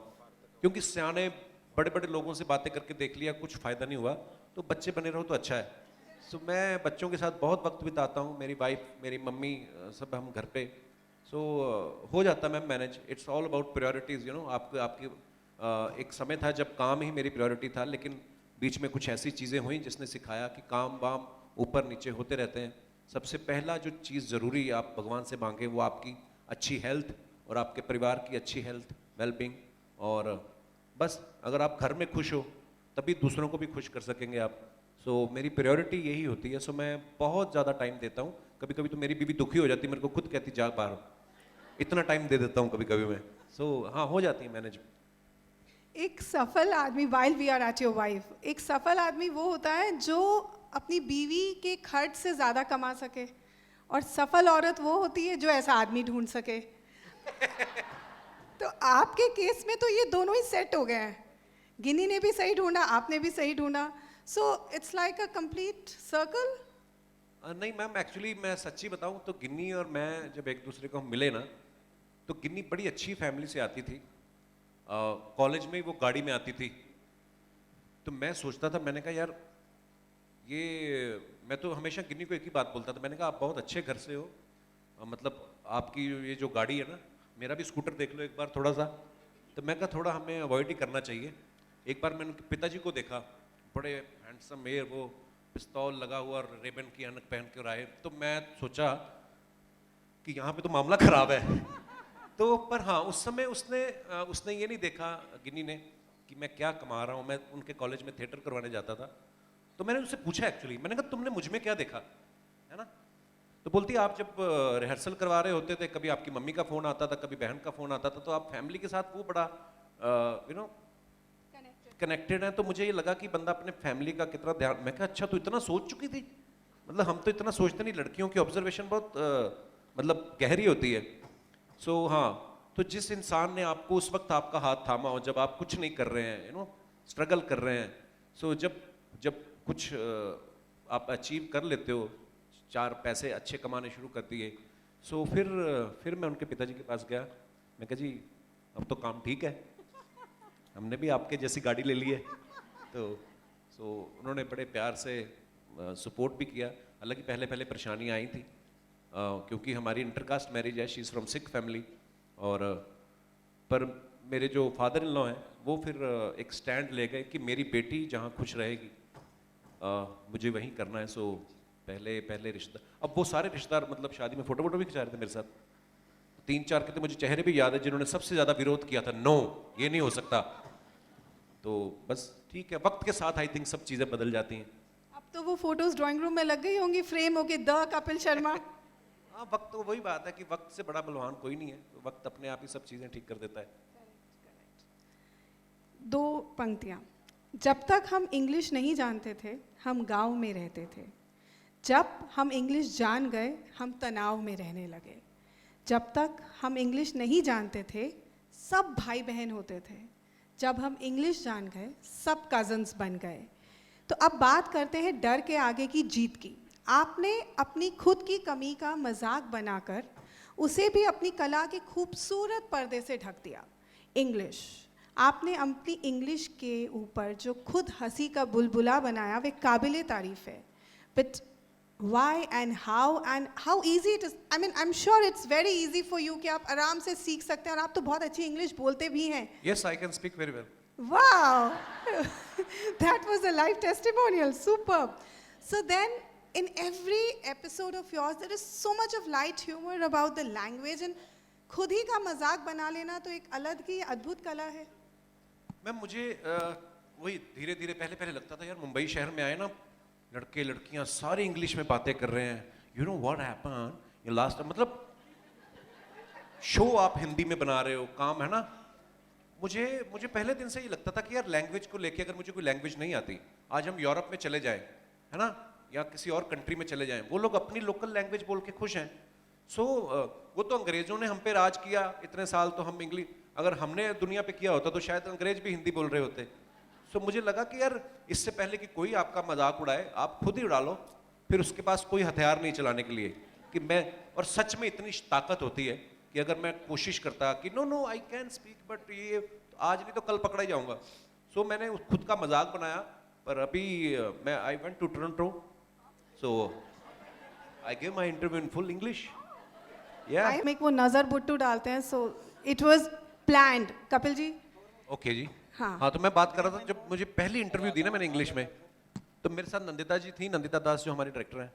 क्योंकि सियाने बड़े बड़े लोगों से बातें करके देख लिया, कुछ फ़ायदा नहीं हुआ, तो बच्चे बने रहो तो अच्छा है। सो मैं बच्चों के साथ बहुत वक्त बिताता हूँ, मेरी वाइफ, मेरी मम्मी, सब हम घर पे। सो हो जाता है ma'am manage. It's all about priorities. आपकी एक समय था जब काम ही मेरी प्रायोरिटी था, लेकिन बीच में कुछ ऐसी चीज़ें हुई जिसने सिखाया कि काम वाम ऊपर नीचे होते रहते हैं। सबसे पहला जो चीज़ ज़रूरी आप भगवान से मांगे वो आपकी अच्छी हेल्थ और आपके परिवार की अच्छी हेल्थ, वेलबींग। और बस अगर आप घर में खुश हो तभी दूसरों को भी खुश कर सकेंगे आप। सो मेरी प्रायोरिटी यही होती है। सो मैं बहुत ज़्यादा टाइम देता हूँ। कभी कभी तो मेरी बीवी दुखी हो जाती है, मेरे को खुद कहती जा बाहर, इतना टाइम दे देता हूँ कभी कभी मैं। सो हाँ, हो जाती है मैनेज। एक सफल आदमी, while we are at your wife, एक सफल आदमी वो होता है जो अपनी बीवी के खर्च से ज़्यादा कमा सके, और सफल औरत वो होती है जो ऐसा आदमी ढूंढ सके। तो आपके केस में तो ये दोनों ही सेट हो गए हैं, गिनी ने भी सही ढूंढा, आपने भी सही ढूंढा। So it's like a complete circle. नहीं मैम, एक्चुअली मैं सच्ची बताऊँ तो गिन्नी और मैं जब एक दूसरे को हम मिले ना, तो गिन्नी बड़ी अच्छी फैमिली से आती थी। कॉलेज में ही वो गाड़ी में आती थी, तो मैं सोचता था, मैंने कहा यार ये, मैं तो हमेशा गिन्नी को एक ही बात बोलता था, मैंने कहा आप बहुत अच्छे घर से हो, मतलब आपकी ये जो गाड़ी है ना, मेरा भी स्कूटर देख लो एक बार थोड़ा सा। तो मैं कहा थोड़ा हमें अवॉइड ही करना चाहिए। एक बार मैंने उनके पिताजी को देखा, बड़े हैंडसम एयर, वो पिस्तौल लगा हुआ और रेबन की ऐनक पहन कर आए, तो मैं सोचा कि यहाँ पे तो मामला खराब है। तो पर हाँ उस समय उसने ये नहीं देखा गिनी ने कि मैं क्या कमा रहा हूँ। मैं उनके कॉलेज में थिएटर करवाने जाता था, तो मैंने उससे पूछा एक्चुअली, मैंने कहा तुमने मुझ में क्या देखा, है ना? तो बोलती आप जब रिहर्सल करवा रहे होते थे, कभी आपकी मम्मी का फ़ोन आता था, कभी बहन का फ़ोन आता था, तो आप फैमिली के साथ वो बड़ा कनेक्टेड है। तो मुझे ये लगा कि बंदा अपने फैमिली का कितना ध्यान, मैं कहा अच्छा तो इतना सोच चुकी थी, मतलब हम तो इतना सोचते नहीं, लड़कियों की ऑब्जर्वेशन बहुत मतलब गहरी होती है। सो हाँ, तो जिस इंसान ने आपको उस वक्त आपका हाथ थामा हो जब आप कुछ नहीं कर रहे हैं, स्ट्रगल कर रहे हैं, सो जब कुछ आप अचीव कर लेते हो, 4 पैसे अच्छे कमाने शुरू कर दिए, सो फिर मैं उनके पिताजी के पास गया। मैं कहा जी अब तो काम ठीक है, हमने भी आपके जैसी गाड़ी ले ली है। तो सो उन्होंने बड़े प्यार से सपोर्ट भी किया। हालांकि पहले परेशानियाँ आई थी, क्योंकि हमारी इंटरकास्ट मैरिज है, she is from Sikh family, और पर मेरे जो फादर इन लॉ हैं वो फिर एक स्टैंड ले गए कि मेरी बेटी जहाँ खुश रहेगी मुझे वहीं करना है। सो पहले रिश्तेदार, अब वो सारे रिश्तेदार मतलब शादी में फोटो भी खिंचा रहे थे मेरे साथ, 3-4 के तो मुझे चेहरे भी याद है जिन्होंने सबसे ज़्यादा विरोध किया था, नो ये नहीं हो सकता। तो बस ठीक है, वक्त के साथ आई थिंक सब चीज़ें बदल जाती हैं। अब तो वो फोटोज ड्राइंग रूम में लग गई होंगी फ्रेम होके, द कपिल शर्मा। हाँ, वक्त तो वही बात है कि वक्त से बड़ा बलवान कोई नहीं है, तो वक्त अपने आप ही सब चीज़ें ठीक कर देता है। 2 पंक्तियाँ। जब तक हम इंग्लिश नहीं जानते थे हम गांव में रहते थे, जब हम इंग्लिश जान गए हम तनाव में रहने लगे। जब तक हम इंग्लिश नहीं जानते थे सब भाई बहन होते थे, जब हम इंग्लिश जान गए सब कज़न्स बन गए। तो अब बात करते हैं डर के आगे की जीत की। आपने अपनी खुद की कमी का मजाक बनाकर उसे भी अपनी कला के खूबसूरत पर्दे से ढक दिया। इंग्लिश, आपने अपनी इंग्लिश के ऊपर जो खुद हंसी का बुलबुला बनाया वे काबिले तारीफ़ है। But why and how easy it is, I mean I'm sure it's very easy for you कि आप आराम से सीख सकते हैं, और आप तो बहुत अच्छी इंग्लिश बोलते भी हैं। Yes, I can speak very well. Wow, that was a live testimonial, superb. So then in every episode of yours there is so much of light humor about the language, and खुद ही का मजाक बना लेना तो एक अलग ही अद्भुत कला है। मैम मुझे वही धीरे धीरे पहले लगता था यार मुंबई शहर में आए ना, लड़के लड़कियां सारे इंग्लिश में बातें कर रहे हैं, यू नो व्हाट हैपन ये लास्ट, मतलब शो आप हिंदी में बना रहे हो, काम है ना। मुझे पहले दिन से ये लगता था कि यार लैंग्वेज को लेके अगर मुझे कोई लैंग्वेज नहीं आती, आज हम यूरोप में चले जाएं, है ना, या किसी और कंट्री में चले जाएं, वो लोग अपनी लोकल लैंग्वेज बोल के खुश हैं। सो वो तो अंग्रेजों ने हम पे राज किया इतने साल, तो हम इंग्लिश, अगर हमने दुनिया पे किया होता तो शायद अंग्रेज भी हिंदी बोल रहे होते। सो मुझे लगा कि यार इससे पहले कि कोई आपका मजाक उड़ाए, आप खुद ही उड़ा लो, फिर उसके पास कोई हथियार नहीं चलाने के लिए कि मैं, और सच में इतनी ताकत होती है कि अगर मैं कोशिश करता कि no I can speak but ये तो आज नहीं तो कल पकड़ा ही जाऊंगा। सो मैंने खुद का मजाक बनाया, पर अभी मैं I went to Toronto, so I give my interview in full English. या मेक वो नजर बुट्टू डालते हैं, so it was planned. Kapil ji okay जी। हाँ तो मैं बात कर रहा था, जब मुझे पहली इंटरव्यू दी ना मैंने इंग्लिश में, तो मेरे साथ नंदिता जी थी, नंदिता दास जो हमारे डायरेक्टर हैं,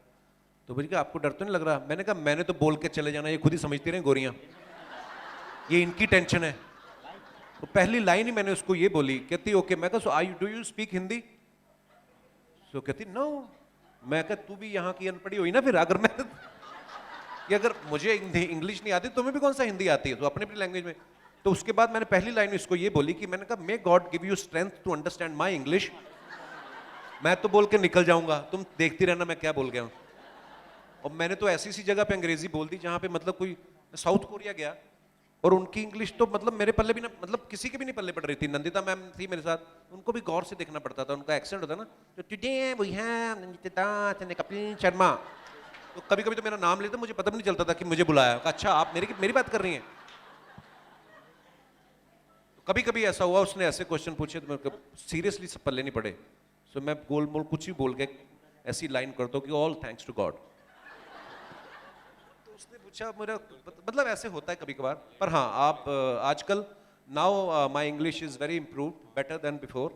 तो मुझे कहा आपको डर तो नहीं लग रहा? मैंने कहा मैंने तो बोल के चले जाना, ये खुद ही समझती रहे गोरियां, ये इनकी टेंशन है। तो पहली लाइन ही मैंने उसको ये बोली, कहती ओके। मैं कहा so do you speak Hindi? So कहती नो। मैं कहा तू भी यहाँ की अनपढ़ी हुई ना, फिर अगर मैं कि अगर मुझे इंग्लिश नहीं आती तुम्हें भी कौन सा हिंदी आती है, तो अपनी अपनी लैंग्वेज में। तो उसके बाद मैंने पहली लाइन इसको ये बोली कि मैंने कहा may God give you strength to understand my English. मैं तो बोल के निकल जाऊंगा, तुम देखती रहना मैं क्या बोल गया हूं। और मैंने तो ऐसी सी जगह पे अंग्रेजी बोल दी जहां पे मतलब कोई, साउथ कोरिया गया और उनकी इंग्लिश तो मतलब मेरे पल्ले भी ना, मतलब किसी के भी नहीं पल्ले पड़ रही थी। नंदिता मैम थी मेरे साथ, उनको भी गौर से देखना पड़ता था, उनका एक्सेंट होता ना, तो today we have Nandita Kapil Sharma, तो कभी कभी तो मेरा नाम लेते मुझे पता भी नहीं चलता था कि मुझे बुलाया। अच्छा आप मेरी बात कर रही हैं। कभी कभी ऐसा हुआ उसने ऐसे क्वेश्चन पूछे तो मैं सीरियसली सब पल्ले नहीं पड़े। सो मैं गोल मोल कुछ भी बोल के ऐसी लाइन करता हूँ कि ऑल थैंक्स टू गॉड। तो उसने पूछा मेरा, मतलब ऐसे होता है कभी कभार। पर हाँ आप आजकल now my English is very improved, better than before,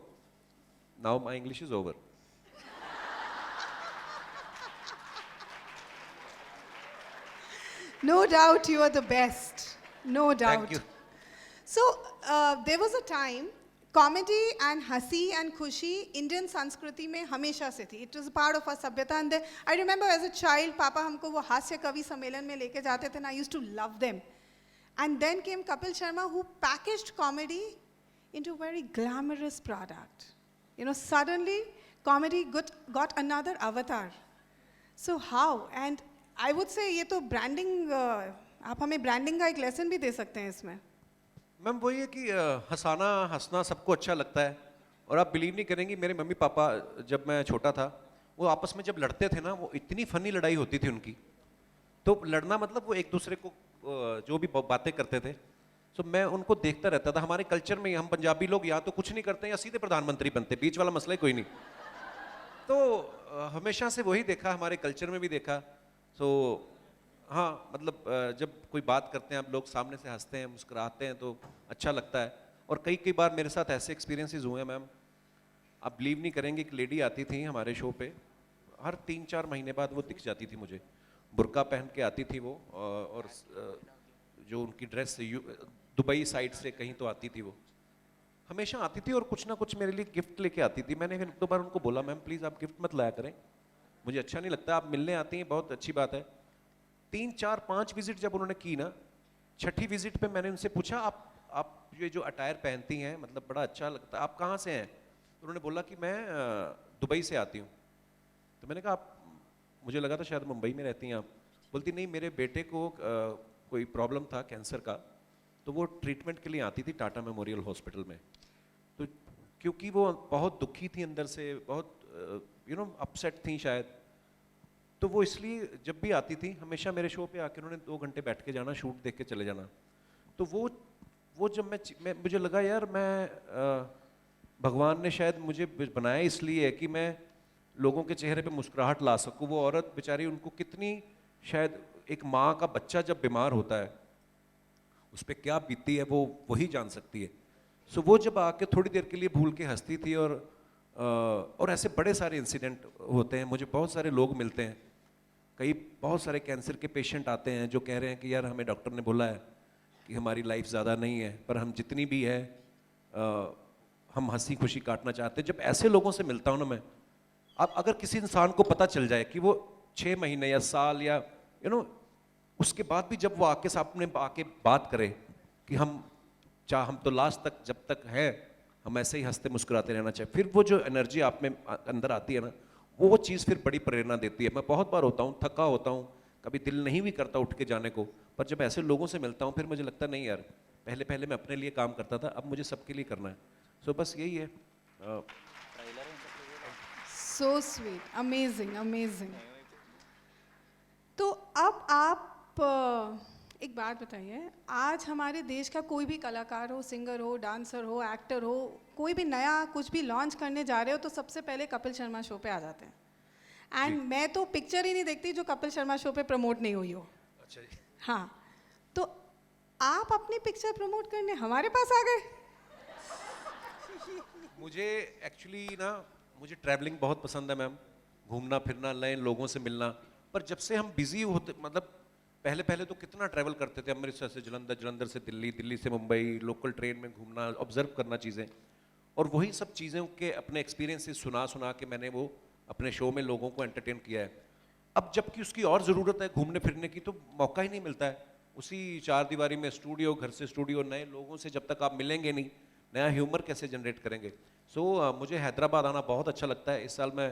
now my English is over. No doubt you are the best. No doubt. Thank you. So there was a time comedy and hasi and khushi Indian संस्कृति में हमेशा से थी. It was a part of our सभ्यता. And I remember as a child, पापा हमको वो हास्य कवि सम्मेलन में लेके जाते थे, and I used to love them. And then came Kapil Sharma, who packaged comedy into a very glamorous product. You know, suddenly comedy got another avatar. So how? And I would say ये तो branding, आप हमें branding का एक lesson भी दे सकते हैं इसमें. मैम वही है कि हंसाना हंसना सबको अच्छा लगता है और आप बिलीव नहीं करेंगी मेरे मम्मी पापा जब मैं छोटा था वो आपस में जब लड़ते थे ना वो इतनी फनी लड़ाई होती थी उनकी तो लड़ना मतलब वो एक दूसरे को जो भी बातें करते थे तो मैं उनको देखता रहता था हमारे कल्चर में हम पंजाबी लोग या तो कुछ नहीं करते या सीधे प्रधानमंत्री बनते बीच वाला मसला ही कोई नहीं तो हमेशा से वही देखा हमारे कल्चर में भी देखा तो हाँ मतलब जब कोई बात करते हैं आप लोग सामने से हंसते हैं मुस्कुराते हैं तो अच्छा लगता है और कई बार मेरे साथ ऐसे एक्सपीरियंसेस हुए हैं मैम आप बिलीव नहीं करेंगे एक लेडी आती थी हमारे शो पे हर 3-4 महीने बाद वो दिख जाती थी मुझे बुर्का पहन के आती थी वो और जो उनकी ड्रेस दुबई साइड से कहीं तो आती थी वो हमेशा आती थी और कुछ ना कुछ मेरे लिए गिफ्ट लेके आती थी मैंने फिर 2 बार उनको बोला मैम प्लीज़ आप गिफ्ट मत लाया करें मुझे अच्छा नहीं लगता आप मिलने आती हैं बहुत अच्छी बात है 3-4-5 विजिट जब उन्होंने की ना 6ठी विजिट पे मैंने उनसे पूछा आप ये जो अटायर पहनती हैं मतलब बड़ा अच्छा लगता है आप कहाँ से हैं उन्होंने बोला कि मैं दुबई से आती हूँ तो मैंने कहा आप मुझे लगा था शायद मुंबई में रहती हैं आप बोलती नहीं मेरे बेटे को कोई प्रॉब्लम था कैंसर का तो वो ट्रीटमेंट के लिए आती थी टाटा मेमोरियल हॉस्पिटल में तो क्योंकि वो बहुत दुखी थी अंदर से बहुत अपसेट थी शायद तो वो इसलिए जब भी आती थी हमेशा मेरे शो पे आके उन्होंने 2 घंटे बैठ के जाना शूट देख के चले जाना तो वो जब मैं मुझे लगा यार मैं भगवान ने शायद मुझे बनाया इसलिए है कि मैं लोगों के चेहरे पे मुस्कुराहट ला सकूं वो औरत बेचारी उनको कितनी शायद एक माँ का बच्चा जब बीमार होता है उस पर क्या बीतती है वो वही जान सकती है सो वो जब आके थोड़ी देर के लिए भूल के हंसती थी और ऐसे बड़े सारे इंसिडेंट होते हैं मुझे बहुत सारे लोग मिलते हैं बहुत सारे कैंसर के पेशेंट आते हैं जो कह रहे हैं कि यार हमें डॉक्टर ने बोला है कि हमारी लाइफ ज़्यादा नहीं है पर हम जितनी भी है हम हंसी खुशी काटना चाहते हैं जब ऐसे लोगों से मिलता हूँ ना मैं अब अगर किसी इंसान को पता चल जाए कि वो 6 महीने या साल या उसके बाद भी जब वो आके सामने आके बात करे कि हम तो लास्ट तक जब तक है हम ऐसे ही हंसते मुस्कुराते रहना चाहिए फिर वो जो एनर्जी आप में अंदर आती है ना वो चीज़ फिर बड़ी प्रेरणा देती है मैं बहुत बार होता हूँ थका होता हूँ कभी दिल नहीं भी करता उठ के जाने को पर जब ऐसे लोगों से मिलता हूँ फिर मुझे लगता नहीं यार पहले मैं अपने लिए काम करता था अब मुझे सबके लिए करना है सो बस यही है So sweet, amazing, amazing. तो अब आप एक बात बताइए आज हमारे देश का कोई भी कलाकार हो सिंगर हो डांसर हो एक्टर हो कोई भी नया कुछ भी लॉन्च करने जा रहे हो तो सबसे पहले कपिल शर्मा शो पे आ जाते हैं एंड मैं तो पिक्चर ही नहीं देखती जो कपिल शर्मा शो पे प्रमोट नहीं हुई हो अच्छा जी हाँ तो आप अपनी पिक्चर प्रमोट करने हमारे पास आ गए मुझे एक्चुअली ना मुझे ट्रैवलिंग बहुत पसंद है मैम घूमना फिरना नए लोगों से मिलना पर जब से हम बिजी होते मतलब पहले तो कितना ट्रैवल करते थे अमृतसर से जलंधर से दिल्ली से मुंबई लोकल ट्रेन में घूमना ऑब्जर्व करना चीज़ें और वही सब चीज़ें के अपने एक्सपीरियंस से सुना के मैंने वो अपने शो में लोगों को एंटरटेन किया है अब जबकि उसकी और ज़रूरत है घूमने फिरने की तो मौका ही नहीं मिलता है उसी 4 दीवारी में स्टूडियो घर से स्टूडियो नए लोगों से जब तक आप मिलेंगे नहीं नया ह्यूमर कैसे जनरेट करेंगे सो मुझे हैदराबाद आना बहुत अच्छा लगता है इस साल मैं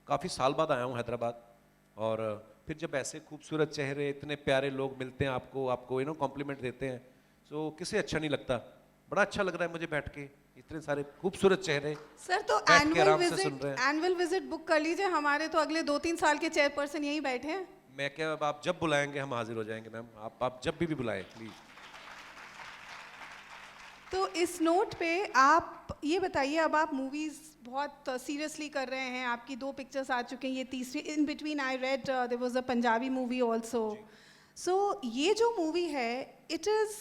काफ़ी साल बाद आया हूँ हैदराबाद और फिर जब ऐसे खूबसूरत चेहरे इतने प्यारे लोग मिलते हैं आपको कॉम्प्लीमेंट देते हैं सो किसे अच्छा नहीं लगता बड़ा अच्छा लग रहा है मुझे बैठ के इतने सारे खूबसूरत चेहरे सर तो एनुअल विजिट बुक कर लीजिए हमारे तो अगले 2-3 साल के चेयरपर्सन यहीं बैठे हैं मैं क्या आप जब बुलाएंगे हम हाजिर हो जाएंगे मैम आप जब भी बुलाएं प्लीज़ तो इस नोट पे आप ये बताइए अब आप मूवीज़ बहुत सीरियसली कर रहे हैं आपकी 2 पिक्चर्स आ चुके हैं ये तीसरी in between I read there was a Punjabi movie also so ये जो मूवी है it is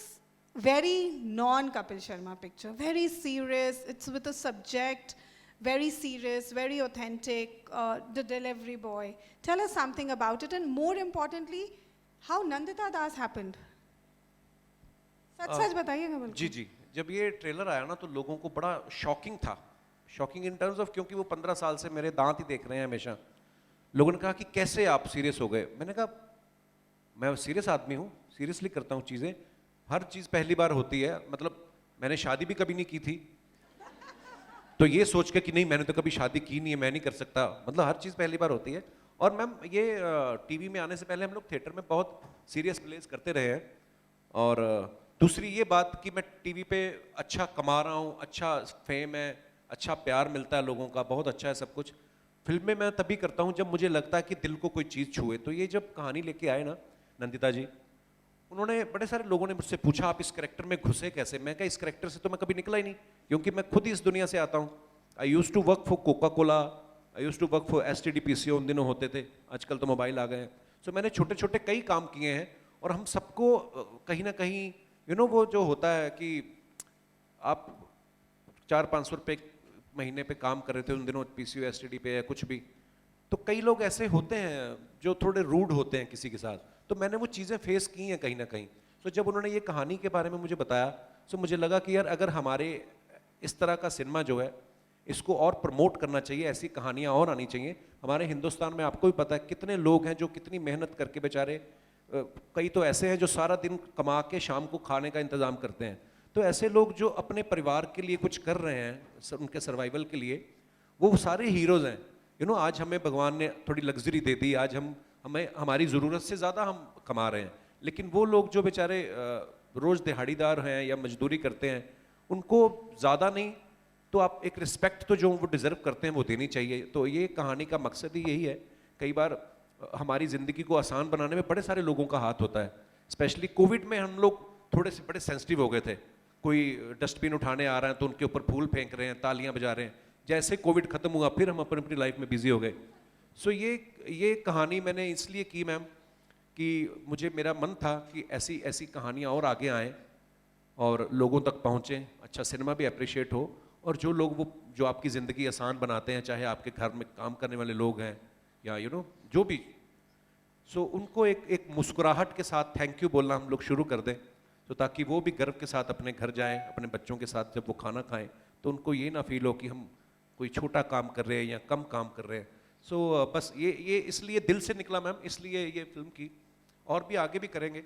very non Kapil Sharma picture very serious it's with a subject very serious, very authentic, the delivery boy. Tell us something about it and more importantly, how Nandita Das happened. सच सच बताइएगा बिल्कुल। जी जी, जब ये trailer आया ना तो लोगों को बड़ा शॉकिंग था, शॉकिंग इन टर्म्स ऑफ, क्योंकि वो 15 साल से मेरे दांत ही देख रहे हैं हमेशा। लोगों ने कहा कि कैसे आप सीरियस हो गए। मैंने कहा मैं सीरियस आदमी हूँ, सीरियसली करता हूँ चीज़ें, हर चीज़ पहली बार होती है। मतलब मैंने शादी भी कभी नहीं की थी, तो ये सोच के कि नहीं मैंने तो कभी शादी की नहीं है, मैं नहीं कर सकता, मतलब हर चीज़ पहली बार होती है। और मैम ये टीवी में आने से पहले हम लोग थिएटर में बहुत सीरियस प्लेस करते रहे हैं। और दूसरी ये बात कि मैं टीवी पे अच्छा कमा रहा हूँ, अच्छा फेम है, अच्छा प्यार मिलता है लोगों का, बहुत अच्छा है सब कुछ। फिल्म में मैं तभी करता हूँ जब मुझे लगता है कि दिल को कोई चीज़ छुए। तो ये जब कहानी लेके आए ना नंदिता जी, उन्होंने, बड़े सारे लोगों ने मुझसे पूछा आप इस कैरेक्टर में घुसे कैसे। मैं कहा इस कैरेक्टर से तो मैं कभी निकला ही नहीं, क्योंकि मैं खुद ही इस दुनिया से आता हूँ। I use to work for Coca Cola, I use to work for STDPCO, उन दिनों होते थे, आजकल तो मोबाइल आ गए हैं। सो मैंने छोटे छोटे कई काम किए हैं। और हम सबको कहीं ना कहीं वो जो होता है कि आप 400-500 रुपये महीने पे काम कर रहे थे उन दिनों, PCO STD पे या कुछ भी, तो कई लोग ऐसे होते हैं जो थोड़े रूड होते हैं किसी के साथ। तो मैंने वो चीज़ें फेस की हैं कहीं ना कहीं। तो जब उन्होंने ये कहानी के बारे में मुझे बताया, तो मुझे लगा कि यार अगर हमारे इस तरह का सिनेमा जो है इसको और प्रमोट करना चाहिए, ऐसी कहानियाँ और आनी चाहिए। हमारे हिंदुस्तान में आपको भी पता है कितने लोग हैं जो कितनी मेहनत करके बेचारे, कई तो ऐसे हैं जो सारा दिन कमा के शाम को खाने का इंतज़ाम करते हैं। तो ऐसे लोग जो अपने परिवार के लिए कुछ कर रहे हैं, उनके सर्वाइवल के लिए, वो सारे हीरोज़ हैं। आज हमें भगवान ने थोड़ी लग्जरी दे दी, आज हमें हमारी ज़रूरत से ज़्यादा हम कमा रहे हैं, लेकिन वो लोग जो बेचारे रोज़ दिहाड़ीदार हैं या मजदूरी करते हैं, उनको ज़्यादा नहीं तो आप एक रिस्पेक्ट तो जो वो डिज़र्व करते हैं वो देनी चाहिए। तो ये कहानी का मकसद ही यही है। कई बार हमारी ज़िंदगी को आसान बनाने में बड़े सारे लोगों का हाथ होता है। स्पेशली कोविड में हम लोग थोड़े से बड़े सेंसिटिव हो गए थे। कोई डस्टबिन उठाने आ रहा है तो उनके ऊपर फूल फेंक रहे हैं, तालियां बजा रहे हैं। जैसे कोविड खत्म हुआ फिर हम अपनी अपनी लाइफ में बिजी हो गए। सो ये कहानी मैंने इसलिए की मैम कि मेरा मन था कि ऐसी ऐसी कहानियाँ और आगे आएँ और लोगों तक पहुँचें, अच्छा सिनेमा भी अप्रिशिएट हो, और जो लोग जो आपकी ज़िंदगी आसान बनाते हैं, चाहे आपके घर में काम करने वाले लोग हैं या जो भी, सो उनको एक मुस्कुराहट के साथ थैंक यू बोलना हम लोग शुरू कर दें, तो ताकि वो भी गर्व के साथ अपने घर जाएं, अपने बच्चों के साथ जब वो खाना खाएं तो उनको ये ना फील हो कि हम कोई छोटा काम कर रहे हैं या कम काम कर रहे हैं। सो बस ये इसलिए दिल से निकला मैम, इसलिए ये फिल्म की, और भी आगे भी करेंगे।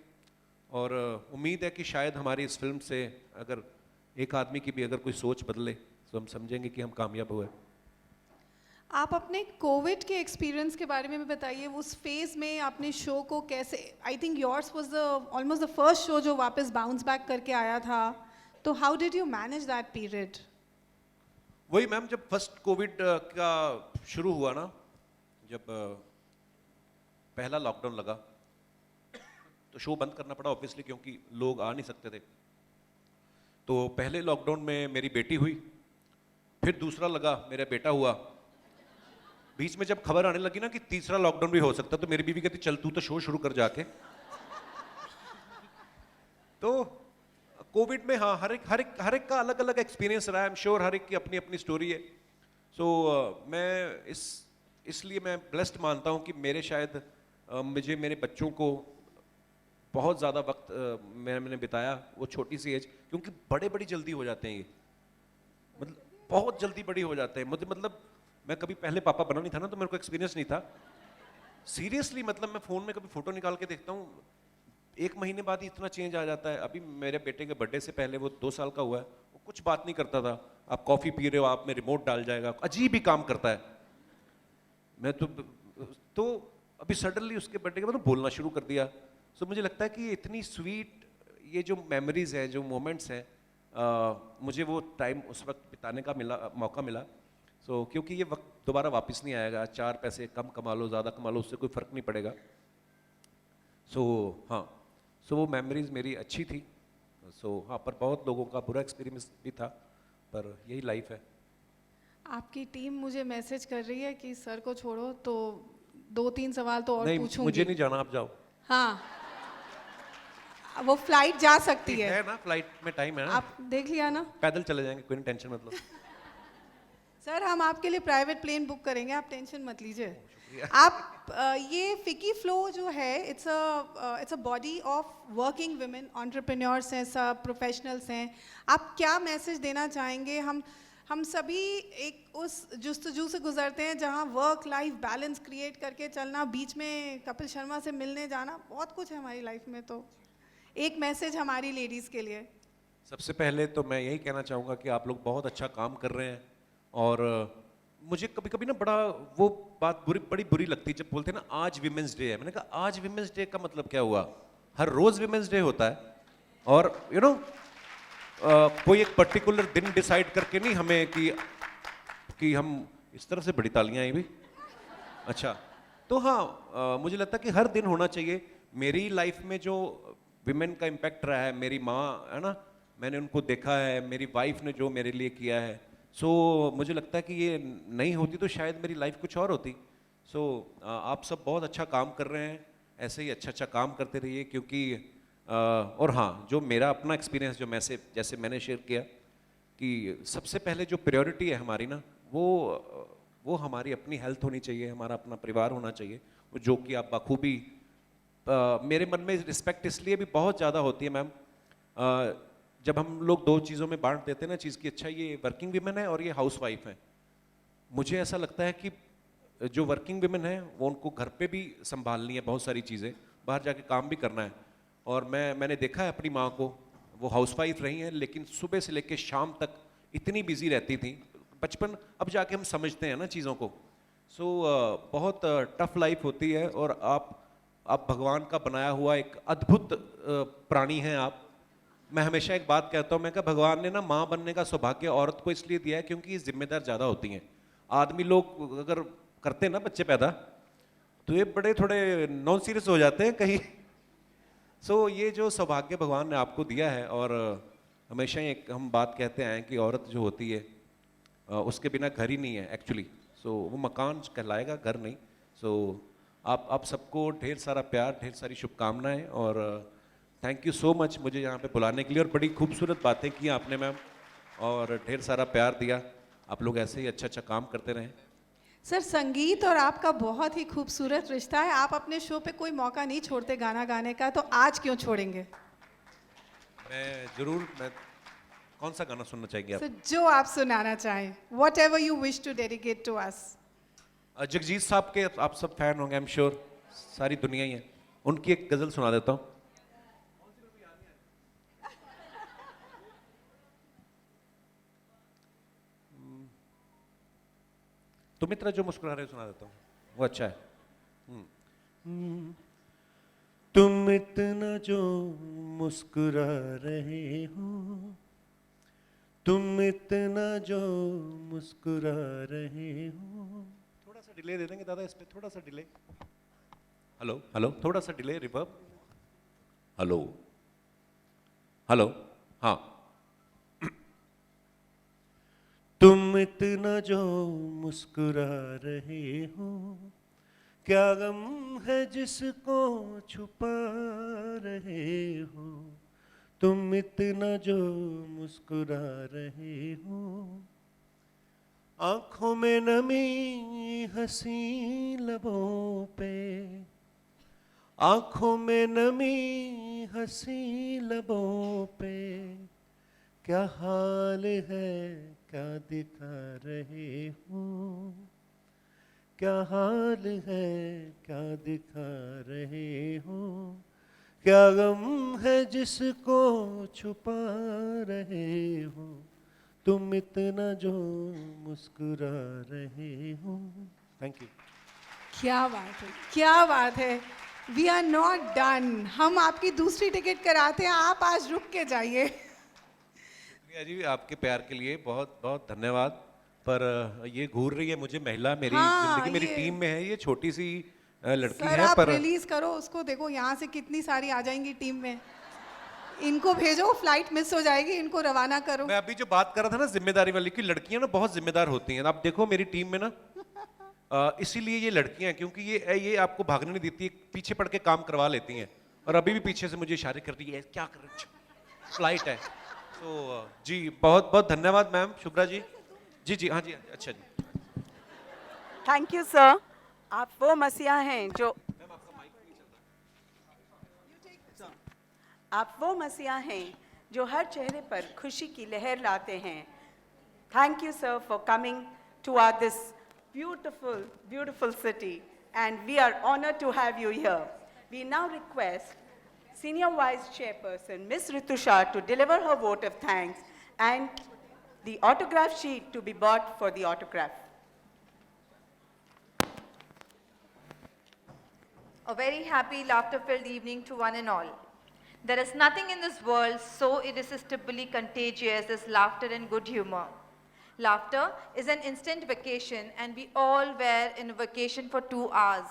और उम्मीद है कि शायद हमारी इस फिल्म से अगर एक आदमी की भी अगर कोई सोच बदले तो हम समझेंगे कि हम कामयाब हुए। आप अपने कोविड के एक्सपीरियंस के बारे में भी बताइए। उस फेज में आपने शो को कैसे, I think yours was the almost the first show जो वापस बाउंस बैक करके आया था, तो how did you manage that period? वही मैम, जब फर्स्ट कोविड का शुरू हुआ ना, जब पहला लॉकडाउन लगा तो शो बंद करना पड़ा ऑब्वियसली, क्योंकि लोग आ नहीं सकते थे। तो पहले लॉकडाउन में मेरी बेटी हुई, फिर दूसरा लगा मेरा बेटा हुआ। बीच में जब खबर आने लगी ना कि तीसरा लॉकडाउन भी हो सकता, तो मेरी बीवी कहती चल तू तो शो शुरू कर जाके। तो कोविड में हाँ, हर एक का अलग अलग एक्सपीरियंस रहा है। आई एम श्योर हर एक की अपनी अपनी स्टोरी है। सो मैं इसलिए मैं ब्लेस्ड मानता हूँ कि मेरे शायद मुझे मेरे बच्चों को बहुत ज़्यादा वक्त मैंने बिताया, वो छोटी सी एज, क्योंकि बड़ी जल्दी हो जाते हैं ये, मतलब बहुत जल्दी बड़ी हो जाते हैं। मतलब मैं कभी पहले पापा बना नहीं था ना, तो मेरे को एक्सपीरियंस नहीं था सीरियसली। मतलब मैं फ़ोन में कभी फ़ोटो निकाल के देखता हूँ, 1 महीने बाद ही इतना चेंज आ जाता है। अभी मेरे बेटे के बर्थडे से पहले, वो 2 साल का हुआ है, वो कुछ बात नहीं करता था। आप कॉफ़ी पी रहे हो, आप में रिमोट डाल जाएगा, अजीब ही काम करता है। मैं तो अभी सडनली उसके बर्थडे के बाद बोलना शुरू कर दिया। सो मुझे लगता है कि ये इतनी स्वीट, ये जो मेमोरीज हैं, जो मोमेंट्स हैं, मुझे वो टाइम उस वक्त बिताने का मौका मिला। सो क्योंकि ये वक्त दोबारा वापस नहीं आएगा। 4 पैसे कम कमा लो, ज़्यादा कमा लो, उससे कोई फ़र्क नहीं पड़ेगा। सो हाँ, सो वो मेमोरीज मेरी अच्छी थी। सो हाँ, पर बहुत लोगों का बुरा एक्सपीरियंस भी था, पर यही लाइफ है। आपकी टीम मुझे मैसेज कर रही है कि सर को छोड़ो, तो 2-3 सवाल तो और नहीं, पूछूंगी। मुझे नहीं जाना, आप जाओ। हाँ, वो फ्लाइट जा सकती है ना, फ्लाइट में टाइम है ना, आप देख लिया ना। पैदल चले जाएंगे, कोई टेंशन मत लो। सर हम आपके लिए प्राइवेट प्लेन बुक करेंगे, आप टेंशन मत लीजिए। आप ये फिकी फ्लो जो है it's a body of working women, entrepreneurs हैं, सब प्रोफेशनल्स हैं। आप क्या मैसेज देना चाहेंगे? हम सभी एक उस जुस्तजू से गुजरते हैं जहाँ वर्क लाइफ बैलेंस क्रिएट करके चलना, बीच में कपिल शर्मा से मिलने जाना, बहुत कुछ है हमारी लाइफ में। तो एक मैसेज हमारी लेडीज़ के लिए। सबसे पहले तो मैं यही कहना चाहूँगा कि आप लोग बहुत अच्छा काम कर रहे हैं, और मुझे कभी कभी ना बड़ा वो बात बड़ी बुरी लगती है जब बोलते हैं ना आज विमेंस डे है। मैंने कहा आज विमेंस डे का मतलब क्या हुआ? हर रोज़ विमेंस डे होता है, और यू नो कोई एक पर्टिकुलर दिन डिसाइड करके नहीं हमें कि हम इस तरह से बड़ी तालियां आई भी। अच्छा, तो हाँ, मुझे लगता है कि हर दिन होना चाहिए। मेरी लाइफ में जो विमेन का इम्पैक्ट रहा है, मेरी माँ है ना, मैंने उनको देखा है, मेरी वाइफ ने जो मेरे लिए किया है, सो मुझे लगता है कि ये नहीं होती तो शायद मेरी लाइफ कुछ और होती। सो आप सब बहुत अच्छा काम कर रहे हैं, ऐसे ही अच्छा काम करते रहिए, क्योंकि और हाँ, जो मेरा अपना एक्सपीरियंस जो जैसे मैंने शेयर किया कि सबसे पहले जो प्रायोरिटी है हमारी ना, वो हमारी अपनी हेल्थ होनी चाहिए, हमारा अपना परिवार होना चाहिए, जो कि आप बखूबी मेरे मन में रिस्पेक्ट इसलिए भी बहुत ज़्यादा होती है मैम, जब हम लोग दो चीज़ों में बांट देते हैं ना चीज़ की, अच्छा ये वर्किंग विमेन है और ये हाउस वाइफ है। मुझे ऐसा लगता है कि जो वर्किंग विमेन है वो उनको घर पे भी संभालनी है बहुत सारी चीज़ें, बाहर जाके काम भी करना है। और मैंने देखा है अपनी माँ को, वो हाउसवाइफ रही हैं लेकिन सुबह से लेकर शाम तक इतनी बिजी रहती थी। बचपन अब जाके हम समझते हैं ना चीज़ों को। सो बहुत टफ लाइफ होती है, और आप भगवान का बनाया हुआ एक अद्भुत प्राणी हैं आप। मैं हमेशा एक बात कहता हूँ, मैं कहा भगवान ने ना माँ बनने का सौभाग्य औरत को इसलिए दिया है क्योंकि ये जिम्मेदार ज़्यादा होती हैं। आदमी लोग अगर करते हैं ना बच्चे पैदा, तो ये बड़े थोड़े नॉन सीरियस हो जाते हैं कहीं। सो ये जो सौभाग्य भगवान ने आपको दिया है, और हमेशा ही एक हम बात कहते हैं कि औरत जो होती है उसके बिना घर ही नहीं है एक्चुअली। सो वो मकान कहलाएगा, घर नहीं। सो आप सबको ढेर सारा प्यार, ढेर सारी शुभकामनाएं, और थैंक यू सो मच मुझे यहाँ पे बुलाने के लिए, और बड़ी खूबसूरत बातें की आपने मैम, और ढेर सारा प्यार दिया। आप लोग ऐसे ही अच्छा काम करते रहें। सर संगीत और आपका बहुत ही खूबसूरत रिश्ता है। आप अपने शो पे कोई मौका नहीं छोड़ते गाना गाने का, तो आज क्यों छोड़ेंगे? मैं कौन सा गाना सुनना चाहेंगे आप? सर जो आप सुनाना चाहें, whatever you wish to dedicate to us. Jagjit साहब के आप सब फैन होंगे, आई एम श्योर, सारी दुनिया ही है। उनकी एक गजल सुना देता हूँ। तुम इतना जो मुस्कुरा रहे हो सुना देता हूँ, वो अच्छा है। तुम इतना जो मुस्कुरा रहे हो, तुम इतना जो मुस्कुरा रहे हो। थोड़ा सा डिले दे देंगे दादा इस पे, थोड़ा सा डिले। हेलो हेलो, थोड़ा सा डिले, रिवर्ब। हेलो हेलो, हाँ। तुम इतना जो मुस्कुरा रहे हो, क्या गम है जिसको छुपा रहे हो। तुम इतना जो मुस्कुरा रहे हो, आंखों में नमी हंसी लबों पे, आंखों में नमी हंसी लबों पे, क्या हाल है क्या दिखा रहे हो, क्या हाल है क्या दिखा रहे हो, क्या गम है जिसको छुपा रहे हो, तुम इतना जो मुस्कुरा रहे हो। Thank you. क्या बात है, क्या बात है। वी आर नॉट डन, हम आपकी दूसरी टिकट कराते हैं, आप आज रुक के जाइए। जी आपके प्यार के लिए बहुत बहुत धन्यवाद। पर ये घूर रही है मुझे महिला, मेरी हाँ, जिंदगी मेरी टीम में है, ये छोटी सी लड़की सर है। आप पर रिलीज करो उसको, देखो यहाँ से कितनी सारी आ जाएंगी टीम में। इनको भेजो, फ्लाइट मिस हो जाएगी, इनको रवाना करो। मैं अभी जो बात कर रहा था ना जिम्मेदारी वाली, की लड़कियां ना बहुत जिम्मेदार होती हैं। आप देखो मेरी टीम में ना, इसीलिए ये लड़कियां, क्योंकि ये आपको भागने नहीं देती, पीछे पड़ के काम करवा लेती हैं। और अभी भी पीछे से मुझे इशारे कर रही है, क्या कर रही है, फ्लाइट है। तो जी बहुत बहुत धन्यवाद मैम, शुभ्रा जी। जी जी हाँ जी अच्छा जी थैंक यू सर। आप वो मसीहा हैं जो हर चेहरे पर खुशी की लहर लाते हैं। Thank you, sir, for coming to this beautiful, beautiful city, and we are honored to have you here. We now request Senior Vice Chairperson, Ms. Ritusha, to deliver her vote of thanks and the autograph sheet to be bought for the autograph. A very happy, laughter-filled evening to one and all. There is nothing in this world so irresistibly contagious as laughter and good humor. Laughter is an instant vacation, and we all were in a vacation for 2 hours.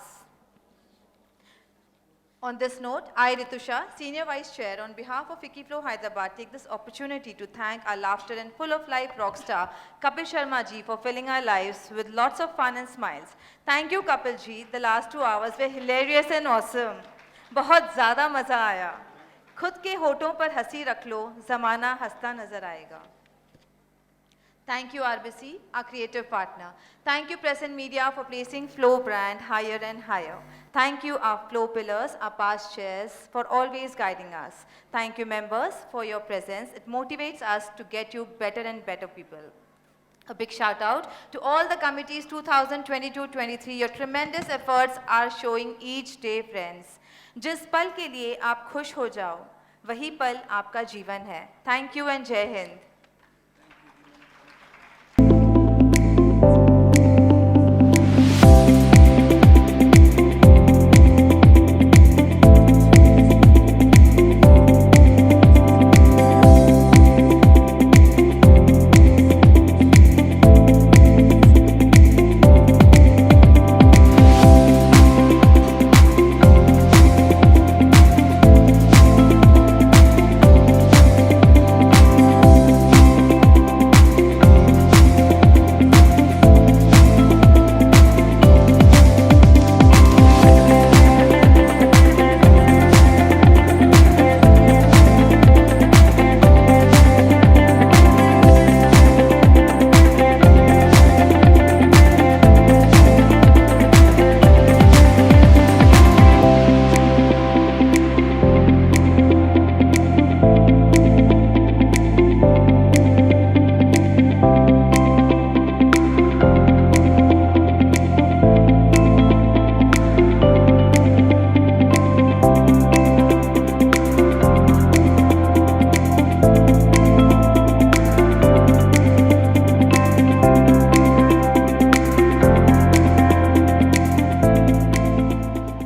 On this note, I, Ritusha, Senior Vice Chair, on behalf of Wikiflow Hyderabad, take this opportunity to thank our laughter and full of life rock star, Kapil Sharma ji, for filling our lives with lots of fun and smiles. Thank you, Kapil ji. The last 2 hours were hilarious and awesome. बहुत ज़्यादा मज़ा आया. खुद के होठों पर हंसी रख लो, ज़माना हंसता नज़र आएगा. Thank you, RBC, our creative partner. Thank you, Press and Media, for placing Flow brand higher and higher. Thank you, our Flow pillars, our past chairs, for always guiding us. Thank you, members, for your presence. It motivates us to get you better and better people. A big shout out to all the committees 2022-23. Your tremendous efforts are showing each day, friends. जिस पल के लिए आप खुश हो जाओ, वही पल आपका जीवन है. Thank you and Jai Hind.